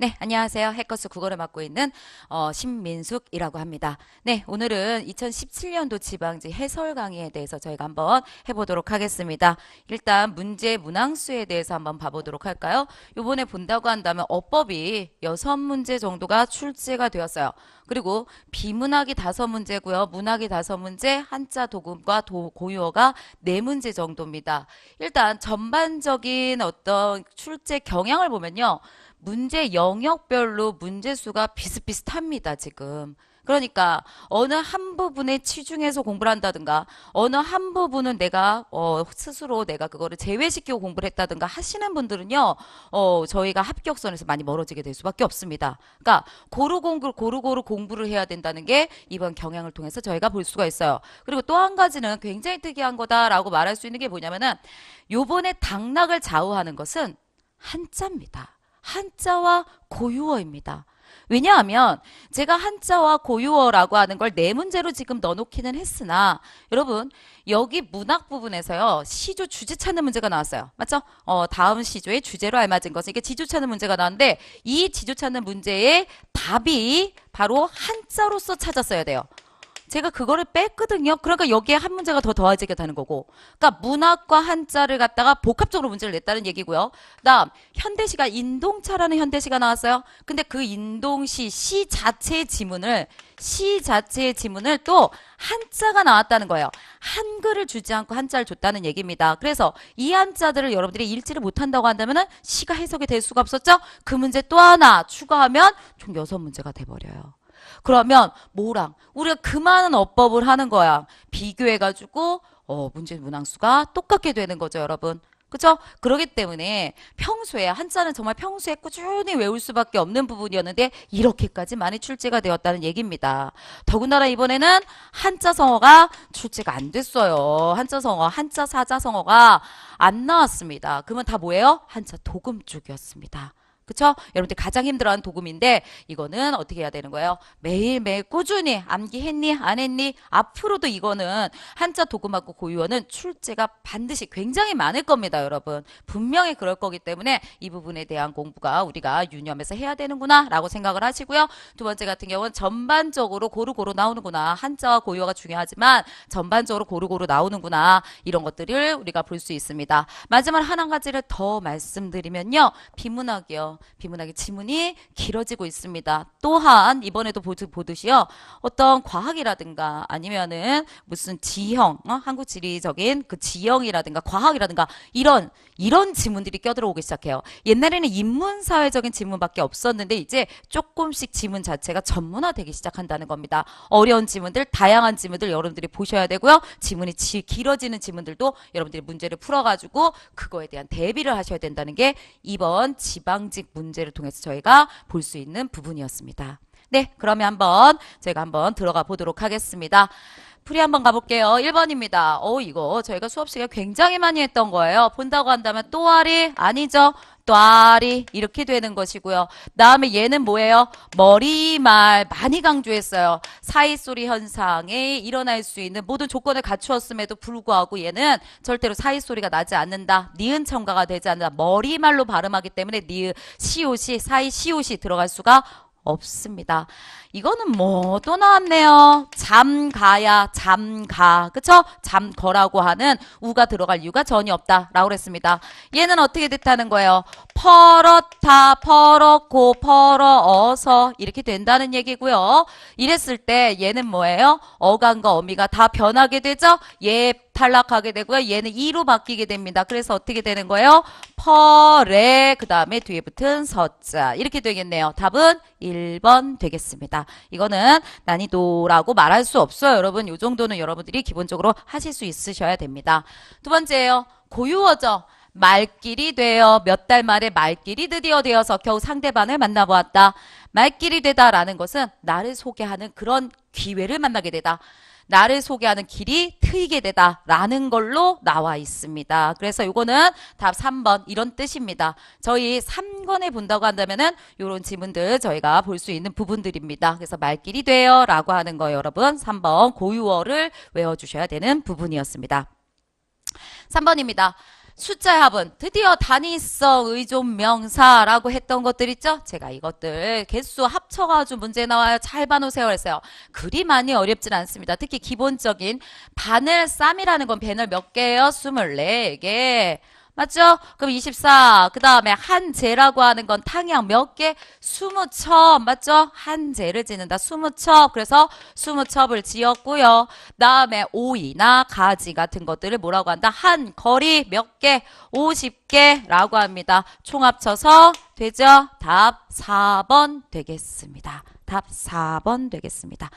네, 안녕하세요. 해커스 국어를 맡고 있는 신민숙이라고 합니다. 네, 오늘은 2017년도 지방지 해설 강의에 대해서 저희가 한번 해보도록 하겠습니다. 일단 문제 문항수에 대해서 한번 봐보도록 할까요? 요번에 본다고 한다면 어법이 6문제 정도가 출제가 되었어요. 그리고 비문학이 5문제고요. 문학이 5문제, 한자 도금과 고유어가 4문제 정도입니다. 일단 전반적인 어떤 출제 경향을 보면요. 문제 영역별로 문제 수가 비슷비슷합니다, 지금. 그러니까 어느 한 부분에 치중해서 공부를 한다든가 어느 한 부분은 내가 스스로 내가 그거를 제외시키고 공부를 했다든가 하시는 분들은요. 저희가 합격선에서 많이 멀어지게 될 수밖에 없습니다. 그러니까 고루고루 공부를 해야 된다는 게 이번 경향을 통해서 저희가 볼 수가 있어요. 그리고 또 한 가지는 굉장히 특이한 거다라고 말할 수 있는 게 뭐냐면은 요번에 당락을 좌우하는 것은 한자입니다. 한자와 고유어입니다. 왜냐하면 제가 한자와 고유어라고 하는 걸 4문제로 지금 넣어놓기는 했으나 여러분 여기 문학 부분에서요 시조 주제 찾는 문제가 나왔어요. 맞죠? 다음 시조의 주제로 알맞은 것은 이게 지조 찾는 문제가 나왔는데 이 지조 찾는 문제의 답이 바로 한자로서 찾았어야 돼요. 제가 그거를 뺐거든요. 그러니까 여기에 한 문제가 더 더해지게 되는 거고. 그러니까 문학과 한자를 갖다가 복합적으로 문제를 냈다는 얘기고요. 그다음 현대시가 인동차라는 현대시가 나왔어요. 근데 그 인동시 시 자체의 지문을 또 한자가 나왔다는 거예요. 한글을 주지 않고 한자를 줬다는 얘기입니다. 그래서 이 한자들을 여러분들이 읽지를 못한다고 한다면은 시가 해석이 될 수가 없었죠. 그 문제 또 하나 추가하면 총 6문제가 돼버려요. 그러면 뭐랑 우리가 그 많은 어법을 하는 거야. 비교해가지고 문제 문항수가 똑같게 되는 거죠, 여러분. 그죠? 그렇기 때문에 평소에 한자는 정말 평소에 꾸준히 외울 수밖에 없는 부분이었는데 이렇게까지 많이 출제가 되었다는 얘기입니다. 더군다나 이번에는 한자 성어가 출제가 안 됐어요. 한자 성어, 한자 사자성어가 안 나왔습니다. 그러면 다 뭐예요? 한자 도금 쪽이었습니다. 그쵸? 여러분들 가장 힘들어하는 도금인데 이거는 어떻게 해야 되는 거예요? 매일매일 꾸준히 암기했니? 안 했니? 앞으로도 이거는 한자 도금하고 고유어는 출제가 반드시 굉장히 많을 겁니다, 여러분. 분명히 그럴 거기 때문에 이 부분에 대한 공부가 우리가 유념해서 해야 되는구나 라고 생각을 하시고요. 두 번째 같은 경우는 전반적으로 고루고루 나오는구나. 한자와 고유어가 중요하지만 전반적으로 고루고루 나오는구나. 이런 것들을 우리가 볼 수 있습니다. 마지막 한 가지를 더 말씀드리면요. 비문학이요. 비문학의 지문이 길어지고 있습니다. 또한 이번에도 보듯이요. 어떤 과학이라든가 아니면은 무슨 지형, 한국 지리적인 그 지형이라든가 과학이라든가 이런 지문들이 껴들어오기 시작해요. 옛날에는 인문사회적인 지문밖에 없었는데 이제 조금씩 지문 자체가 전문화되기 시작한다는 겁니다. 어려운 지문들, 다양한 지문들 여러분들이 보셔야 되고요. 지문이 길어지는 지문들도 여러분들이 문제를 풀어가지고 그거에 대한 대비를 하셔야 된다는 게 이번 지방직 문제를 통해서 저희가 볼 수 있는 부분이었습니다. 네, 그러면 저희가 한번 들어가 보도록 하겠습니다. 풀이 한번 가볼게요. 1번입니다. 이거 저희가 수업 시간에 굉장히 많이 했던 거예요. 본다고 한다면 또아리 아니죠. 또아리 이렇게 되는 것이고요. 다음에 얘는 뭐예요? 머리말 많이 강조했어요. 사이소리 현상에 일어날 수 있는 모든 조건을 갖추었음에도 불구하고 얘는 절대로 사이소리가 나지 않는다. 니은 첨가가 되지 않는다. 머리말로 발음하기 때문에 니은 시옷이 사이 시옷이 들어갈 수가 없습니다. 이거는 뭐 또 나왔네요. 잠가야 잠가. 그쵸? 잠거라고 하는 우가 들어갈 이유가 전혀 없다 라고 그랬습니다. 얘는 어떻게 됐다는 거예요? 퍼렇다 퍼렇고 퍼러어서 이렇게 된다는 얘기고요. 이랬을 때 얘는 뭐예요? 어간과 어미가 다 변하게 되죠? 얘 탈락하게 되고요. 얘는 이로 바뀌게 됩니다. 그래서 어떻게 되는 거예요? 퍼레 그 다음에 뒤에 붙은 서자 이렇게 되겠네요. 답은 1번 되겠습니다. 이거는 난이도라고 말할 수 없어요. 여러분 이 정도는 여러분들이 기본적으로 하실 수 있으셔야 됩니다. 두 번째예요. 고유어죠. 말길이 되어 몇 달 만에 말길이 드디어 되어서 겨우 상대방을 만나보았다. 말길이 되다라는 것은 나를 소개하는 그런 기회를 만나게 되다. 나를 소개하는 길이 트이게 되다라는 걸로 나와 있습니다. 그래서 이거는 답 3번 이런 뜻입니다. 저희 3권에 본다고 한다면은 이런 지문들 저희가 볼 수 있는 부분들입니다. 그래서 말길이 되어 라고 하는 거 여러분 3번 고유어를 외워주셔야 되는 부분이었습니다. 3번입니다. 숫자의 합은 드디어 단위성 의존명사라고 했던 것들 있죠? 제가 이것들 개수 합쳐가지고 문제 나와요. 잘 봐놓으세요. 그랬어요. 그리 많이 어렵진 않습니다. 특히 기본적인 바늘 쌈이라는 건 배늘 몇 개예요? 24개. 맞죠? 그럼 24. 그 다음에 한재라고 하는 건 탕양 몇 개? 20첩. 맞죠? 한재를 짓는다. 20첩. 그래서 20첩을 지었고요. 다음에 오이나 가지 같은 것들을 뭐라고 한다? 한 거리 몇 개? 50개라고 합니다. 총 합쳐서 되죠? 답 4번 되겠습니다. 답 4번 되겠습니다.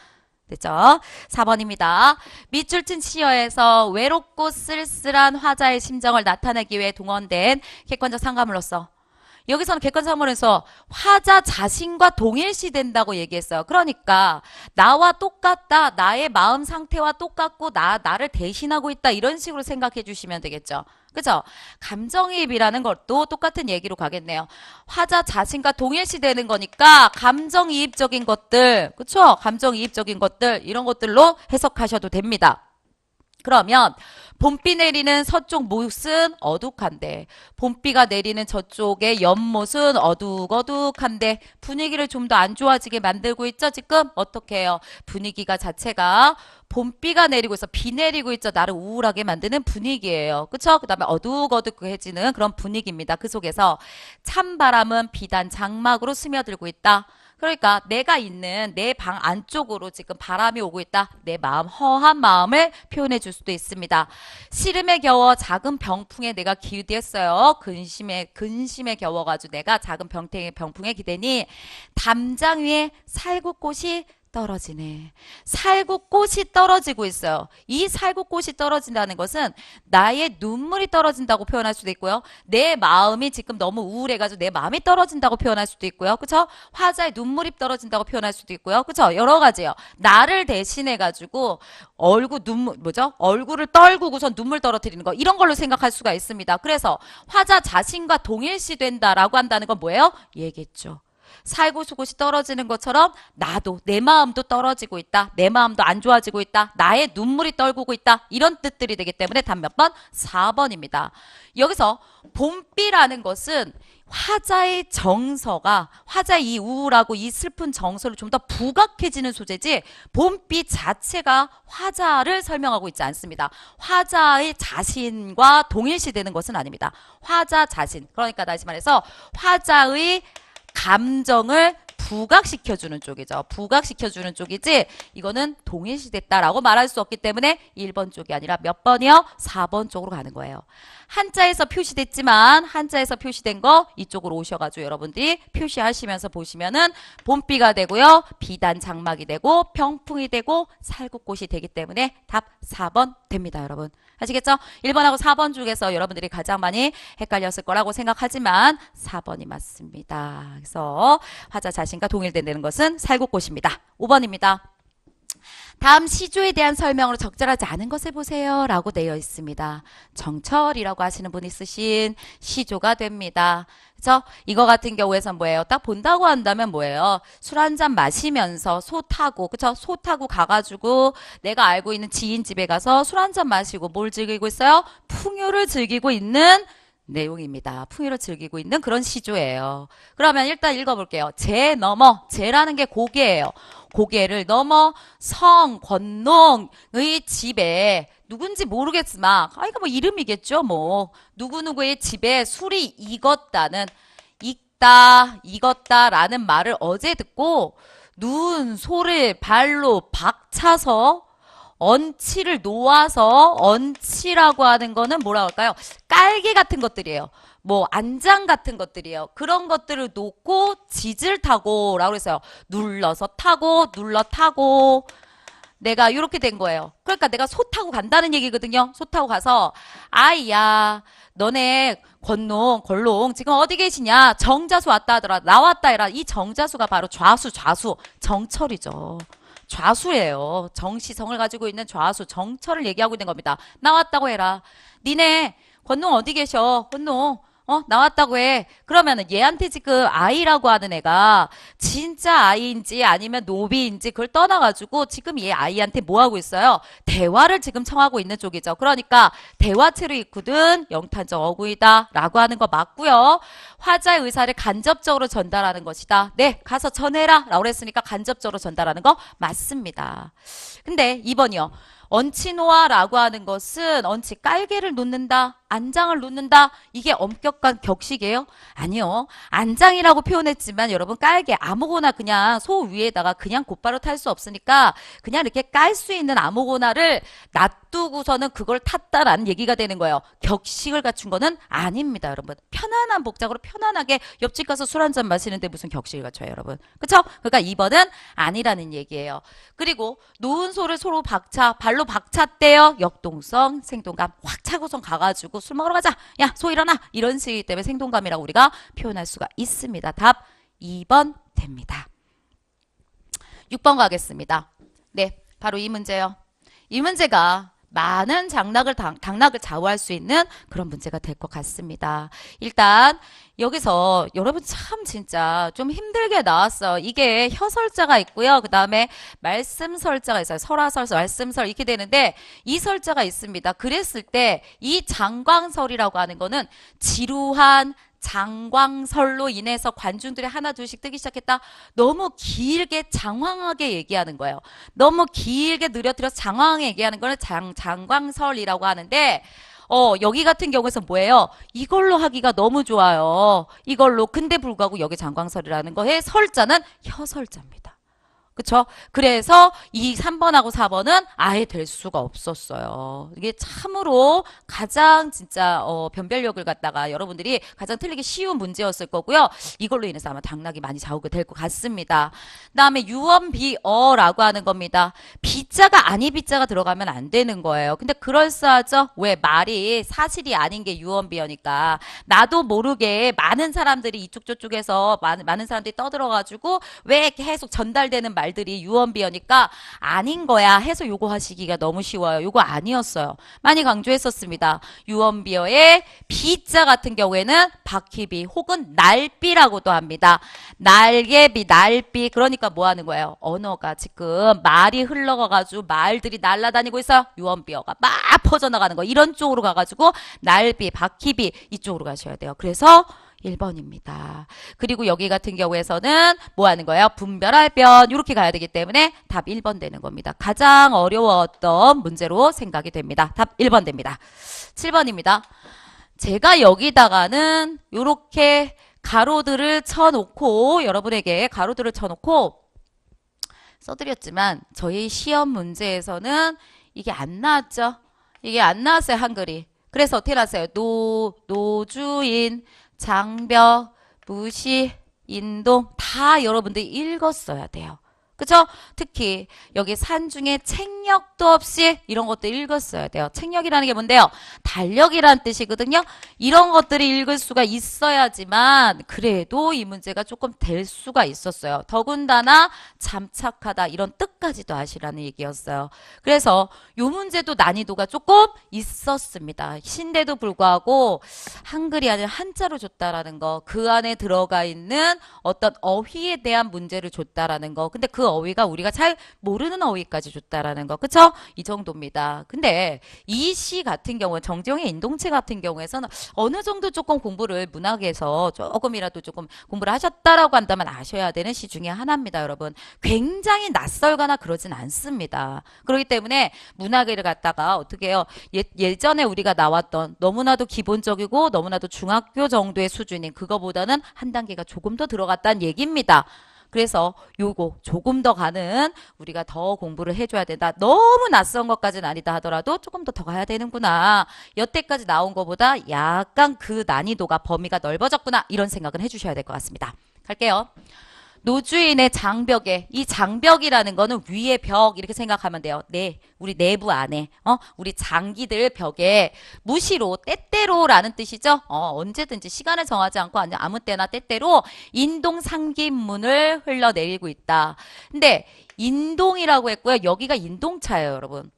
됐죠? 4번입니다. 밑줄 친 시어에서 외롭고 쓸쓸한 화자의 심정을 나타내기 위해 동원된 객관적 상관물로서 여기서는 객관적 상관물에서 화자 자신과 동일시 된다고 얘기했어요. 그러니까 나와 똑같다. 나의 마음 상태와 똑같고 나를 대신하고 있다. 이런 식으로 생각해 주시면 되겠죠. 그죠? 감정이입이라는 것도 똑같은 얘기로 가겠네요. 화자 자신과 동일시 되는 거니까 감정이입적인 것들, 그쵸? 감정이입적인 것들, 이런 것들로 해석하셔도 됩니다. 그러면 봄비 내리는 서쪽 못은 어둑한데 봄비가 내리는 저쪽의 연못은 어둑어둑한데 분위기를 좀 더 안 좋아지게 만들고 있죠. 지금 어떻게 해요? 분위기가 자체가 봄비가 내리고 있어. 비 내리고 있죠. 나를 우울하게 만드는 분위기예요. 그쵸? 그 다음에 어둑어둑해지는 그런 분위기입니다. 그 속에서 찬바람은 비단 장막으로 스며들고 있다. 그러니까 내가 있는 내 방 안쪽으로 지금 바람이 오고 있다. 내 마음, 허한 마음을 표현해 줄 수도 있습니다. 시름에 겨워 작은 병풍에 내가 기대했어요. 근심에 겨워가지고 내가 작은 병풍에 기대니 담장 위에 살구꽃이 떨어지네. 살구꽃이 떨어지고 있어요. 이 살구꽃이 떨어진다는 것은 나의 눈물이 떨어진다고 표현할 수도 있고요. 내 마음이 지금 너무 우울해가지고 내 마음이 떨어진다고 표현할 수도 있고요. 그쵸? 화자의 눈물이 떨어진다고 표현할 수도 있고요. 그쵸? 여러 가지요. 나를 대신해가지고 얼굴을 떨구고선 눈물 떨어뜨리는 거. 이런 걸로 생각할 수가 있습니다. 그래서 화자 자신과 동일시 된다라고 한다는 건 뭐예요? 얘기했죠. 살구수곳이 떨어지는 것처럼 나도 내 마음도 떨어지고 있다. 내 마음도 안 좋아지고 있다. 나의 눈물이 떨구고 있다. 이런 뜻들이 되기 때문에 답 몇 번? 4번입니다. 여기서 봄비라는 것은 화자의 정서가 화자의 이 우울하고 이 슬픈 정서를 좀 더 부각해지는 소재지 봄비 자체가 화자를 설명하고 있지 않습니다. 화자의 자신과 동일시되는 것은 아닙니다. 화자 자신. 그러니까 다시 말해서 화자의 감정을 부각시켜주는 쪽이죠. 부각시켜주는 쪽이지 이거는 동일시됐다라고 말할 수 없기 때문에 1번 쪽이 아니라 몇 번이요? 4번 쪽으로 가는 거예요. 한자에서 표시됐지만 한자에서 표시된 거 이쪽으로 오셔가지고 여러분들이 표시하시면서 보시면은 봄비가 되고요. 비단 장막이 되고 병풍이 되고 살구꽃이 되기 때문에 답 4번 됩니다. 여러분. 아시겠죠? 1번하고 4번 중에서 여러분들이 가장 많이 헷갈렸을 거라고 생각하지만 4번이 맞습니다. 그래서 화자 자신과 동일된다는 것은 살구꽃입니다. 5번입니다. 다음 시조에 대한 설명으로 적절하지 않은 것을 보세요 라고 되어 있습니다. 정철이라고 하시는 분이 쓰신 시조가 됩니다. 그래서 이거 같은 경우에선 뭐예요? 딱 본다고 한다면 뭐예요? 술 한 잔 마시면서 소 타고, 그쵸? 소 타고 가가지고 내가 알고 있는 지인 집에 가서 술 한 잔 마시고 뭘 즐기고 있어요? 풍요를 즐기고 있는 내용입니다. 풍요를 즐기고 있는 그런 시조예요. 그러면 일단 읽어볼게요. 제 넘어, 제라는 게 고개예요. 고개를 넘어 권농의 집에 누군지 모르겠지만 이거 뭐 이름이겠죠. 뭐 누구누구의 집에 술이 익었다라는 말을 어제 듣고 소를 발로 박차서 언치를 놓아서 언치라고 하는 거는 뭐라고 할까요? 깔개 같은 것들이에요. 뭐 안장 같은 것들이에요. 그런 것들을 놓고 짓을 타고 라고 했어요. 눌러서 타고 눌러 타고 내가 이렇게 된 거예요. 그러니까 내가 소 타고 간다는 얘기거든요. 소 타고 가서 아이야 너네 권롱 지금 어디 계시냐? 정자수 왔다 하더라. 나왔다 해라. 이 정자수가 바로 좌수 정철이죠. 좌수예요. 정시성을 가지고 있는 좌수 정철을 얘기하고 있는 겁니다. 나왔다고 해라. 니네 권농 어디 계셔? 권농 나왔다고 해. 그러면은 얘한테 지금 아이라고 하는 애가 진짜 아이인지 아니면 노비인지 그걸 떠나가지고 지금 얘 아이한테 뭐 하고 있어요? 대화를 지금 청하고 있는 쪽이죠. 그러니까 대화체로 있거든 영탄적 어구이다 라고 하는 거 맞고요. 화자의 의사를 간접적으로 전달하는 것이다. 네, 가서 전해라 라고 했으니까 간접적으로 전달하는 거 맞습니다. 근데 2번이요. 얹히노아라고 하는 것은 얹히 깔개를 놓는다, 안장을 놓는다. 이게 엄격한 격식이에요? 아니요. 안장이라고 표현했지만 여러분 깔개 아무거나 그냥 소 위에다가 그냥 곧바로 탈 수 없으니까 그냥 이렇게 깔 수 있는 아무거나를 놔두고서는 그걸 탔다라는 얘기가 되는 거예요. 격식을 갖춘 거는 아닙니다, 여러분. 편안한 복장으로 편안하게 옆집 가서 술 한잔 마시는데 무슨 격식을 갖춰요, 여러분. 그쵸? 그러니까 2번은 아니라는 얘기예요. 그리고 놓은 소를 서로 발로 박찼대요. 역동성, 생동감 확 차고선 가가지고 술 먹으러 가자. 야, 소 일어나. 이런 식이기 때문에 생동감이라고 우리가 표현할 수가 있습니다. 답 2번 됩니다. 6번 가겠습니다. 네, 바로 이 문제요. 이 문제가 많은 당락을 좌우할 수 있는 그런 문제가 될 것 같습니다. 일단 여기서 여러분 참 진짜 좀 힘들게 나왔어. 이게 혀설자가 있고요. 그 다음에 말씀설자가 있어요. 설화설, 말씀설 이렇게 되는데 이 설자가 있습니다. 그랬을 때 이 장광설이라고 하는 거는 지루한 장광설로 인해서 관중들이 하나 둘씩 뜨기 시작했다. 너무 길게 장황하게 얘기하는 거예요. 너무 길게 느려뜨려서 장황하게 얘기하는 거는 장광설이라고 하는데 여기 같은 경우에서 뭐예요? 이걸로 하기가 너무 좋아요. 이걸로. 근데 불구하고 여기 장광설이라는 거에 설자는 혀설자입니다. 그쵸? 그래서 이 3번하고 4번은 아예 될 수가 없었어요. 이게 참으로 가장 진짜 변별력을 갖다가 여러분들이 가장 틀리기 쉬운 문제였을 거고요. 이걸로 인해서 아마 당락이 많이 좌우가 될 것 같습니다. 그 다음에 유언비어라고 하는 겁니다. 비자가 아니 비자가 들어가면 안 되는 거예요. 근데 그럴싸하죠? 왜? 말이 사실이 아닌 게 유언비어니까. 나도 모르게 많은 사람들이 이쪽 저쪽에서 많은 사람들이 떠들어가지고 왜 계속 전달되는 말들이 유언비어니까 아닌 거야 해서 요거 하시기가 너무 쉬워요. 요거 아니었어요. 많이 강조했었습니다. 유언비어의 비자 같은 경우에는 바퀴비 혹은 날비라고도 합니다. 날개비, 날비. 그러니까 뭐 하는 거예요? 언어가 지금 말이 흘러가가지고 말들이 날아다니고 있어요. 유언비어가 막 퍼져나가는 거. 이런 쪽으로 가가지고 날비, 바퀴비 이쪽으로 가셔야 돼요. 그래서 1번입니다. 그리고 여기 같은 경우에서는 뭐 하는 거예요? 분별할 변 이렇게 가야 되기 때문에 답 1번 되는 겁니다. 가장 어려웠던 문제로 생각이 됩니다. 답 1번 됩니다. 7번입니다. 제가 여기다가는 이렇게 가로들을 쳐놓고 여러분에게 가로들을 쳐놓고 써드렸지만 저희 시험 문제에서는 이게 안 나왔죠. 이게 안 나왔어요. 한글이. 그래서 어떻게 나왔어요? 노주인 장벽, 무시, 인동 다 여러분들이 읽었어야 돼요. 그쵸? 특히 여기 산 중에 책력도 없이 이런 것들 읽었어야 돼요. 책력이라는 게 뭔데요? 달력이라는 뜻이거든요. 이런 것들이 읽을 수가 있어야지만 그래도 이 문제가 조금 될 수가 있었어요. 더군다나 잠착하다 이런 뜻까지도 아시라는 얘기였어요. 그래서 이 문제도 난이도가 조금 있었습니다. 신데도 불구하고 한글이 아니라 한자로 줬다라는 거, 그 안에 들어가 있는 어떤 어휘에 대한 문제를 줬다라는 거. 근데 그 어휘가 우리가 잘 모르는 어휘까지 줬다라는 거. 그쵸? 이 정도입니다. 근데 이 시 같은 경우는 정지용의 인동체 같은 경우에서는 어느 정도 조금 공부를 문학에서 조금이라도 조금 공부를 하셨다라고 한다면 아셔야 되는 시 중에 하나입니다, 여러분. 굉장히 낯설거나 그러진 않습니다. 그렇기 때문에 문학을 갖다가 어떻게 해요? 예전에 우리가 나왔던 너무나도 기본적이고 너무나도 중학교 정도의 수준인 그거보다는 한 단계가 조금 더 들어갔다는 얘기입니다. 그래서 요거 조금 더 가는 우리가 더 공부를 해줘야 된다. 너무 낯선 것까지는 아니다 하더라도 조금 더 가야 되는구나. 여태까지 나온 것보다 약간 그 난이도가 범위가 넓어졌구나. 이런 생각을 해주셔야 될 것 같습니다. 갈게요. 노주인의 장벽에 이 장벽이라는 거는 위에 벽 이렇게 생각하면 돼요. 네, 우리 내부 안에 우리 장기들 벽에 무시로 때때로라는 뜻이죠. 언제든지 시간을 정하지 않고 아무 때나 때때로 인동상기문을 흘러내리고 있다. 근데 인동이라고 했고요. 여기가 인동차예요, 여러분.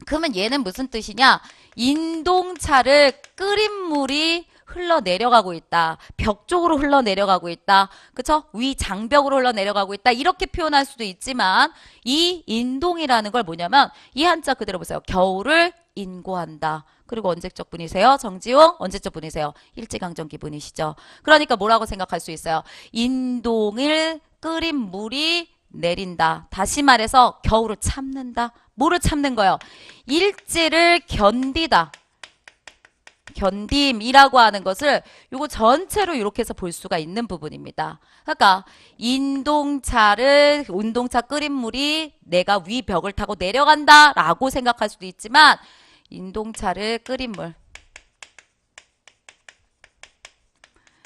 그러면 얘는 무슨 뜻이냐? 인동차를 끓인 물이 흘러내려가고 있다. 벽 쪽으로 흘러내려가고 있다. 그쵸? 위 장벽으로 흘러내려가고 있다. 이렇게 표현할 수도 있지만 이 인동이라는 걸 뭐냐면 이 한자 그대로 보세요. 겨울을 인고한다. 그리고 언제적 분이세요? 정지용 언제적 분이세요? 일제강점기 분이시죠. 그러니까 뭐라고 생각할 수 있어요? 인동을 끓인 물이 내린다. 다시 말해서 겨울을 참는다. 뭐를 참는 거예요? 일제를 견디다. 견딤이라고 하는 것을 요거 전체로 이렇게 해서 볼 수가 있는 부분입니다. 그러니까 운동차 끓인 물이 내가 위 벽을 타고 내려간다 라고 생각할 수도 있지만 인동차를 끓인 물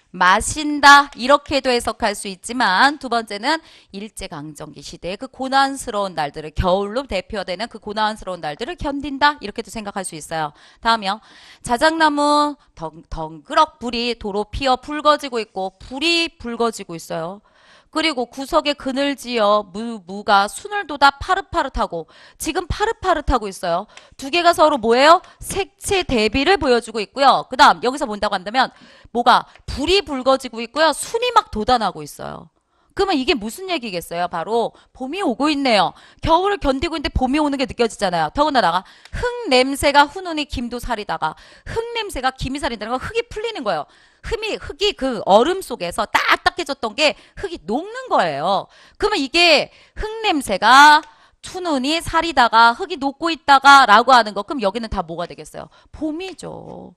마신다 이렇게도 해석할 수 있지만 두 번째는 일제강점기 시대의 그 고난스러운 날들을 겨울로 대표되는 그 고난스러운 날들을 견딘다 이렇게도 생각할 수 있어요. 다음이요. 자작나무 덩그럭 불이 도로 피어 붉어지고 있고 불이 붉어지고 있어요. 그리고 구석에 그늘지어 무가 순을 돋아 파릇파릇하고 지금 파릇파릇하고 있어요. 두 개가 서로 뭐예요? 색채 대비를 보여주고 있고요. 그 다음 여기서 본다고 한다면 뭐가 불이 붉어지고 있고요. 순이 막 돋아나고 있어요. 그러면 이게 무슨 얘기겠어요? 바로 봄이 오고 있네요. 겨울을 견디고 있는데 봄이 오는 게 느껴지잖아요. 더군다나 흙 냄새가 훈훈히 김도 살이다가 흙 냄새가 김이 살인다는 건 흙이 풀리는 거예요. 흙이 그 얼음 속에서 딱딱해졌던 게 흙이 녹는 거예요. 그러면 이게 흙 냄새가 훈훈히 살이다가 흙이 녹고 있다가 라고 하는 거 그럼 여기는 다 뭐가 되겠어요? 봄이죠.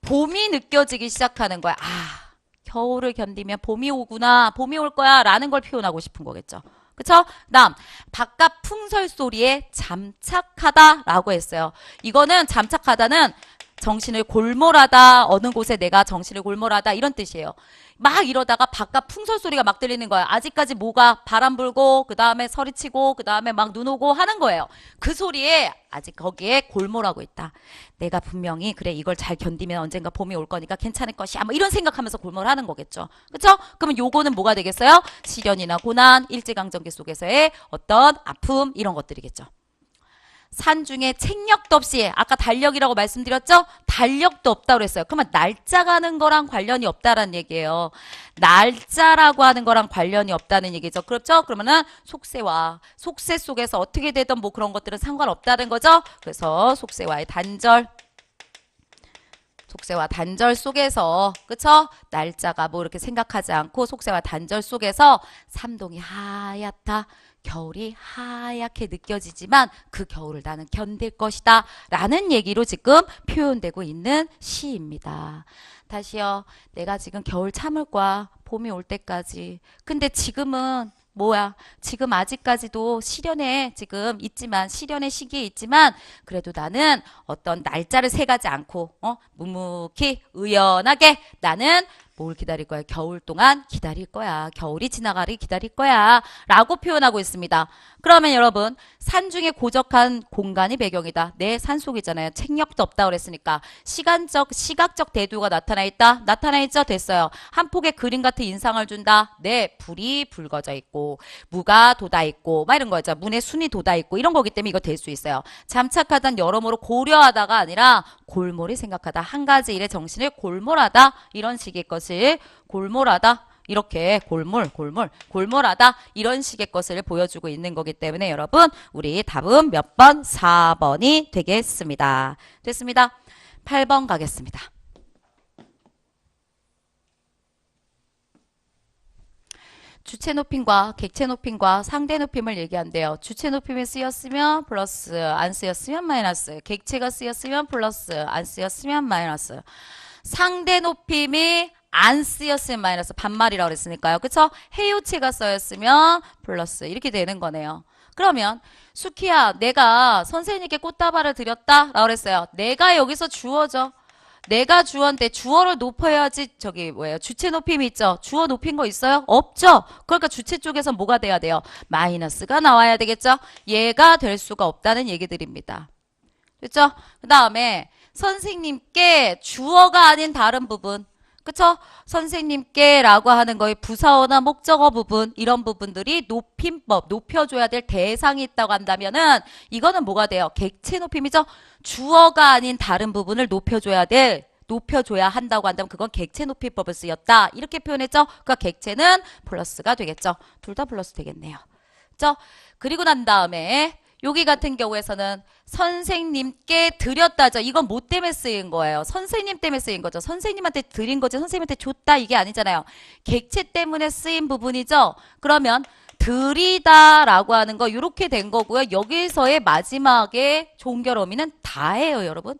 봄이 느껴지기 시작하는 거야. 아, 겨울을 견디면 봄이 오구나, 봄이 올 거야 라는 걸 표현하고 싶은 거겠죠. 그쵸? 다음 바깥 풍설 소리에 잠착하다 라고 했어요. 이거는 잠착하다는 정신을 골몰하다, 어느 곳에 내가 정신을 골몰하다 이런 뜻이에요. 막 이러다가 바깥 풍설 소리가 막 들리는 거예요. 아직까지 뭐가 바람 불고 그 다음에 서리치고 그 다음에 막 눈 오고 하는 거예요. 그 소리에 아직 거기에 골몰하고 있다. 내가 분명히 그래 이걸 잘 견디면 언젠가 봄이 올 거니까 괜찮을 것이야. 뭐 이런 생각하면서 골몰하는 거겠죠. 그렇죠? 그러면 요거는 뭐가 되겠어요? 시련이나 고난, 일제강점기 속에서의 어떤 아픔 이런 것들이겠죠. 산 중에 책력도 없이 아까 달력이라고 말씀드렸죠? 달력도 없다고 그랬어요. 그러면 날짜가 하는 거랑 관련이 없다라는 얘기예요. 날짜라고 하는 거랑 관련이 없다는 얘기죠. 그렇죠? 그러면은 속세 속에서 어떻게 되든 뭐 그런 것들은 상관없다는 거죠. 그래서 속세와 단절 속에서 그쵸? 날짜가 뭐 이렇게 생각하지 않고 속세와 단절 속에서 삼동이 하얗다. 겨울이 하얗게 느껴지지만 그 겨울을 나는 견딜 것이다 라는 얘기로 지금 표현되고 있는 시입니다. 다시요. 내가 지금 겨울 참을 거야. 봄이 올 때까지. 근데 지금은 뭐야? 지금 아직까지도 시련의 시기에 있지만 그래도 나는 어떤 날짜를 세가지 않고 묵묵히 의연하게 나는 뭘 기다릴 거야? 겨울 동안 기다릴 거야. 겨울이 지나가리 기다릴 거야. 라고 표현하고 있습니다. 그러면 여러분 산중에 고적한 공간이 배경이다. 내 산속이잖아요. 책력도 없다 그랬으니까 시각적 대두가 나타나 있다. 나타나 있죠? 됐어요. 한 폭의 그림 같은 인상을 준다. 네, 불이 붉어져 있고 무가 돋아 있고 막 이런 거죠. 문에 순이 돋아 있고 이런 거기 때문에 이거 될 수 있어요. 잠착하단 여러모로 고려하다가 아니라 골몰이 생각하다. 한 가지 일에 정신을 골몰하다. 이런 식의 것을 골몰하다. 이렇게 골몰하다 이런 식의 것을 보여주고 있는 거기 때문에 여러분 우리 답은 몇 번? 4번이 되겠습니다. 됐습니다. 8번 가겠습니다. 주체 높임과 객체 높임과 상대 높임을 얘기한대요. 주체 높임이 쓰였으면 플러스, 안 쓰였으면 마이너스, 객체가 쓰였으면 플러스, 안 쓰였으면 마이너스. 상대 높임이 안 쓰였으면 마이너스, 반말이라고 그랬으니까요. 그쵸? 해요체가 쓰였으면 플러스 이렇게 되는 거네요. 그러면 수키야 내가 선생님께 꽃다발을 드렸다 라고 그랬어요. 내가 여기서 주어죠. 내가 주어인데 주어를 높여야지 주체 높임이 있죠. 주어 높인 거 있어요? 없죠. 그러니까 주체 쪽에서 뭐가 돼야 돼요? 마이너스가 나와야 되겠죠. 얘가 될 수가 없다는 얘기들입니다. 됐죠? 그 다음에 선생님께 주어가 아닌 다른 부분 그쵸? 선생님께 라고 하는 거의 부사어나 목적어 부분 이런 부분들이 높임법, 높여줘야 될 대상이 있다고 한다면은 이거는 뭐가 돼요? 객체 높임이죠? 주어가 아닌 다른 부분을 높여줘야 될 높여줘야 한다고 한다면 그건 객체 높이법을 쓰였다. 이렇게 표현했죠. 그러니까 객체는 플러스가 되겠죠. 둘 다 플러스 되겠네요. 그죠? 그리고 난 다음에 여기 같은 경우에서는 선생님께 드렸다죠. 이건 뭐 때문에 쓰인 거예요? 선생님 때문에 쓰인 거죠. 선생님한테 드린 거지 선생님한테 줬다 이게 아니잖아요. 객체 때문에 쓰인 부분이죠. 그러면 드리다라고 하는 거 이렇게 된 거고요. 여기서의 마지막에 종결 어미는 다예요, 여러분.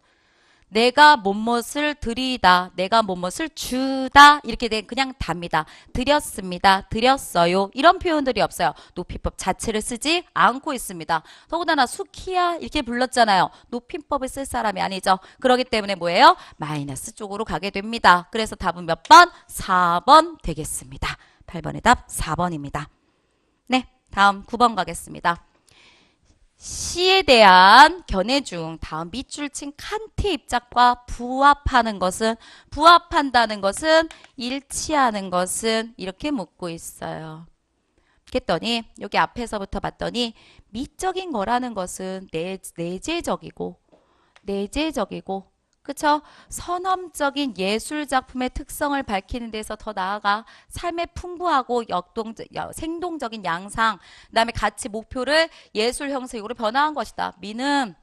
내가 뭐뭇을 드리다, 내가 뭐뭇을 주다 이렇게 된 그냥 답니다. 드렸습니다, 드렸어요 이런 표현들이 없어요. 높이법 자체를 쓰지 않고 있습니다. 더군다나 수키야 이렇게 불렀잖아요. 높임법을 쓸 사람이 아니죠. 그렇기 때문에 뭐예요? 마이너스 쪽으로 가게 됩니다. 그래서 답은 몇 번? 4번 되겠습니다. 8번의 답 4번입니다. 네, 다음 9번 가겠습니다. 시에 대한 견해 중 다음 밑줄 친 칸트의 입장과 부합한다는 것은 일치하는 것은 이렇게 묻고 있어요. 그랬더니 여기 앞에서부터 봤더니 미적인 거라는 것은 내재적이고 그쵸? 선험적인 예술 작품의 특성을 밝히는 데서 더 나아가 삶의 풍부하고 생동적인 양상, 그다음에 가치 목표를 예술 형식으로 변화한 것이다. 미는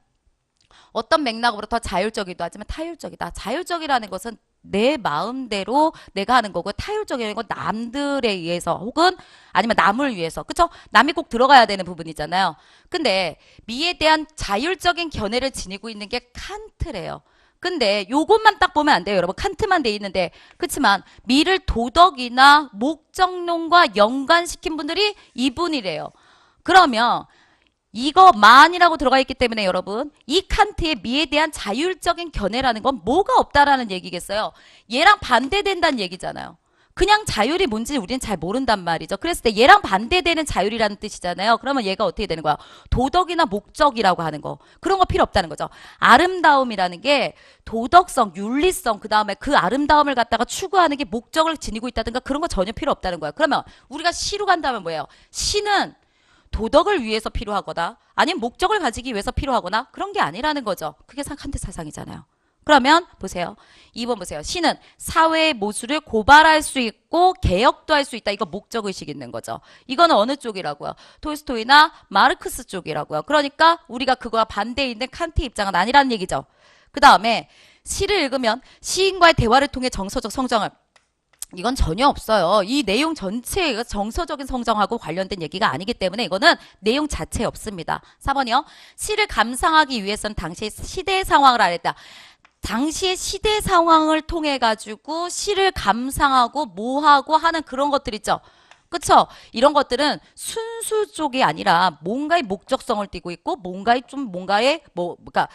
어떤 맥락으로 더 자율적이기도 하지만 타율적이다. 자율적이라는 것은 내 마음대로 내가 하는 거고 타율적인 건 남들에 의해서 혹은 아니면 남을 위해서 그쵸? 남이 꼭 들어가야 되는 부분이잖아요. 근데 미에 대한 자율적인 견해를 지니고 있는 게 칸트래요. 근데 요것만 딱 보면 안 돼요, 여러분. 칸트만 돼 있는데. 그렇지만 미를 도덕이나 목적론과 연관시킨 분들이 이분이래요. 그러면 이거 만이라고 들어가 있기 때문에 여러분 이 칸트의 미에 대한 자율적인 견해라는 건 뭐가 없다라는 얘기겠어요. 얘랑 반대된다는 얘기잖아요. 그냥 자율이 뭔지 우리는 잘 모른단 말이죠. 그랬을 때 얘랑 반대되는 자율이라는 뜻이잖아요. 그러면 얘가 어떻게 되는 거야? 도덕이나 목적이라고 하는 거. 그런 거 필요 없다는 거죠. 아름다움이라는 게 도덕성, 윤리성, 그 다음에 그 아름다움을 갖다가 추구하는 게 목적을 지니고 있다든가 그런 거 전혀 필요 없다는 거야. 그러면 우리가 시로 간다면 뭐예요? 시는 도덕을 위해서 필요하거나 아니면 목적을 가지기 위해서 필요하거나 그런 게 아니라는 거죠. 그게 칸트 사상이잖아요. 그러면 보세요. 2번 보세요. 시는 사회의 모순을 고발할 수 있고 개혁도 할 수 있다. 이거 목적의식 있는 거죠. 이거는 어느 쪽이라고요? 톨스토이나 마르크스 쪽이라고요. 그러니까 우리가 그거와 반대에 있는 칸트 입장은 아니라는 얘기죠. 그 다음에 시를 읽으면 시인과의 대화를 통해 정서적 성장을 이건 전혀 없어요. 이 내용 전체가 정서적인 성장하고 관련된 얘기가 아니기 때문에 이거는 내용 자체에 없습니다. 4번이요. 시를 감상하기 위해서는 당시의 시대 상황을 알았다. 당시의 시대 상황을 통해 가지고 시를 감상하고 뭐하고 하는 그런 것들 있죠. 그쵸? 이런 것들은 순수 쪽이 아니라 뭔가의 목적성을 띠고 있고 뭔가의 그러니까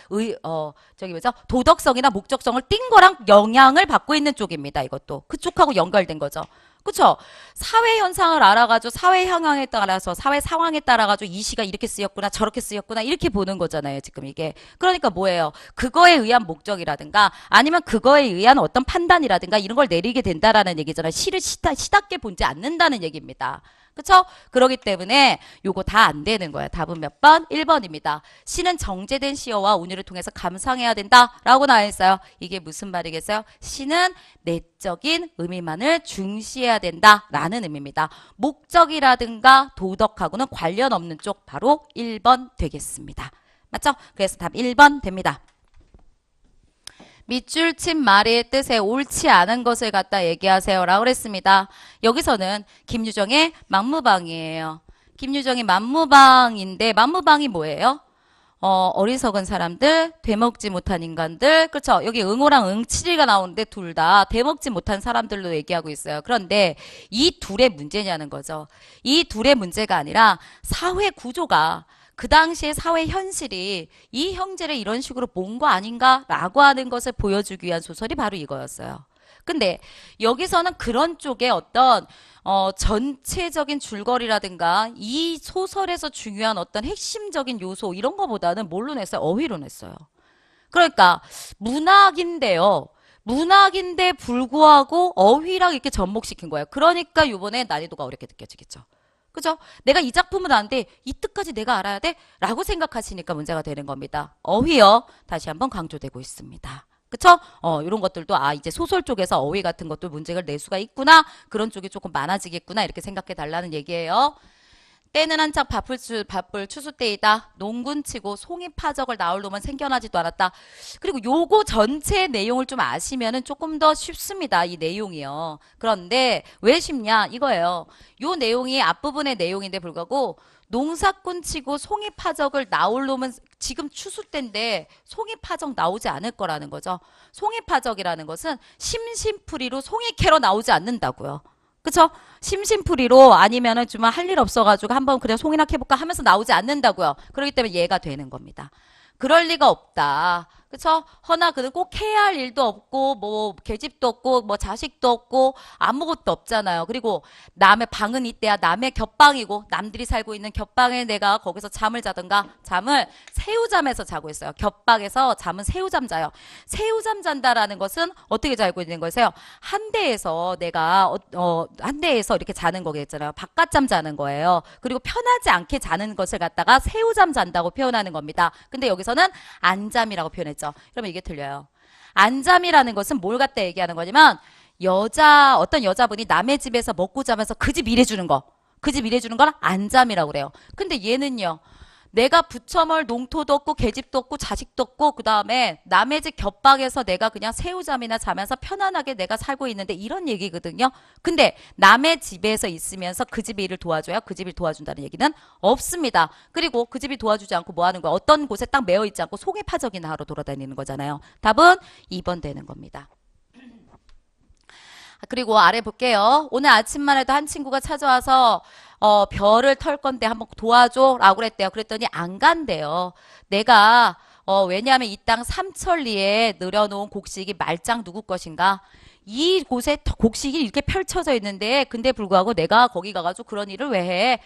도덕성이나 목적성을 띈 거랑 영향을 받고 있는 쪽입니다. 이것도 그쪽하고 연결된 거죠. 그쵸? 사회 현상을 알아가지고 사회 향황에 따라서 사회 상황에 따라가지고 이 시가 이렇게 쓰였구나 저렇게 쓰였구나 이렇게 보는 거잖아요. 지금 이게. 그러니까 뭐예요? 그거에 의한 목적이라든가 아니면 그거에 의한 어떤 판단이라든가 이런 걸 내리게 된다라는 얘기잖아요. 시를 시답게 보지 않는다는 얘기입니다. 그쵸? 그러기 때문에 요거 다 안 되는 거예요. 답은 몇 번? 1번입니다. 시는 정제된 시어와 운율을 통해서 감상해야 된다라고 나와 있어요. 이게 무슨 말이겠어요? 시는 내적인 의미만을 중시해야 된다라는 의미입니다. 목적이라든가 도덕하고는 관련 없는 쪽 바로 1번 되겠습니다. 맞죠? 그래서 답 1번 됩니다. 밑줄 친 말의 뜻에 옳지 않은 것을 갖다 얘기하세요 라고 그랬습니다. 여기서는 김유정의 만무방이에요. 김유정의 만무방인데 만무방이 뭐예요? 어리석은 사람들, 되먹지 못한 인간들, 그렇죠? 여기 응오랑 응칠이가 나오는데 둘 다 되먹지 못한 사람들로 얘기하고 있어요. 그런데 이 둘의 문제냐는 거죠. 이 둘의 문제가 아니라 사회 구조가 그 당시의 사회 현실이 이 형제를 이런 식으로 본 거 아닌가라고 하는 것을 보여주기 위한 소설이 바로 이거였어요. 근데 여기서는 그런 쪽에 어떤 전체적인 줄거리라든가 이 소설에서 중요한 어떤 핵심적인 요소 이런 거보다는 뭘로 냈어요? 어휘로 냈어요. 그러니까 문학인데요. 문학인데 불구하고 어휘랑 이렇게 접목시킨 거예요. 그러니까 이번에 난이도가 어렵게 느껴지겠죠. 그죠? 내가 이 작품을 아는데 이 뜻까지 내가 알아야 돼? 라고 생각하시니까 문제가 되는 겁니다. 어휘요. 다시 한번 강조되고 있습니다. 그쵸? 이런 것들도 이제 소설 쪽에서 어휘 같은 것도 문제를 낼 수가 있구나. 그런 쪽이 조금 많아지겠구나. 이렇게 생각해 달라는 얘기예요. 때는 한창 바쁠 추수 때이다. 농군치고 송이파적을 나올 놈은 생겨나지도 않았다. 그리고 요거 전체 내용을 좀 아시면은 조금 더 쉽습니다. 이 내용이요. 그런데 왜 쉽냐? 이거예요. 요 내용이 앞부분의 내용인데 불구하고 농사꾼치고 송이파적을 나올 놈은 지금 추수 때인데 송이파적 나오지 않을 거라는 거죠. 송이파적이라는 것은 심심풀이로 송이 캐러 나오지 않는다고요. 그쵸? 심심풀이로 아니면은 좀 할 일 없어가지고 한번 그냥 송이나 캐볼까 하면서 나오지 않는다고요. 그렇기 때문에 얘가 되는 겁니다. 그럴 리가 없다. 그쵸? 허나 그는 꼭 해야 할 일도 없고 뭐 계집도 없고 뭐 자식도 없고 아무것도 없잖아요. 그리고 남의 방은 이때야 남의 겹방이고 남들이 살고 있는 겹방에 내가 거기서 잠을 자든가 잠을 새우잠에서 자고 있어요. 겹방에서 잠은 새우잠 자요. 새우잠 잔다라는 것은 어떻게 자고 있는 거세요? 한 대에서 내가 한 대에서 이렇게 자는 거겠잖아요. 바깥잠 자는 거예요. 그리고 편하지 않게 자는 것을 갖다가 새우잠 잔다고 표현하는 겁니다. 근데 여기서는 안잠이라고 표현했죠. 그러면 이게 틀려요. 안잠이라는 것은 뭘 갖다 얘기하는 거냐면 어떤 여자분이 남의 집에서 먹고 자면서 그 집 일해주는 거. 그 집 일해주는 건 안잠이라고 그래요. 근데 얘는요. 내가 부처멀 농토도 없고 계집도 없고 자식도 없고 그 다음에 남의 집 겹방에서 내가 그냥 새우잠이나 자면서 편안하게 내가 살고 있는데 이런 얘기거든요. 근데 남의 집에서 있으면서 그 집의 일을 도와줘야 그 집을 도와준다는 얘기는 없습니다. 그리고 그 집이 도와주지 않고 뭐 하는 거야? 어떤 곳에 딱 매여 있지 않고 송이파적이나 하러 돌아다니는 거잖아요. 답은 2번 되는 겁니다. 그리고 아래 볼게요. 오늘 아침만 해도 한 친구가 찾아와서 별을 털 건데 한번 도와줘 라고 그랬대요. 그랬더니 안 간대요. 내가 왜냐하면 이 땅 삼천리에 늘여놓은 곡식이 말짱 누구 것인가? 이 곳에 곡식이 이렇게 펼쳐져 있는데 근데 불구하고 내가 거기 가가지고 그런 일을 왜 해?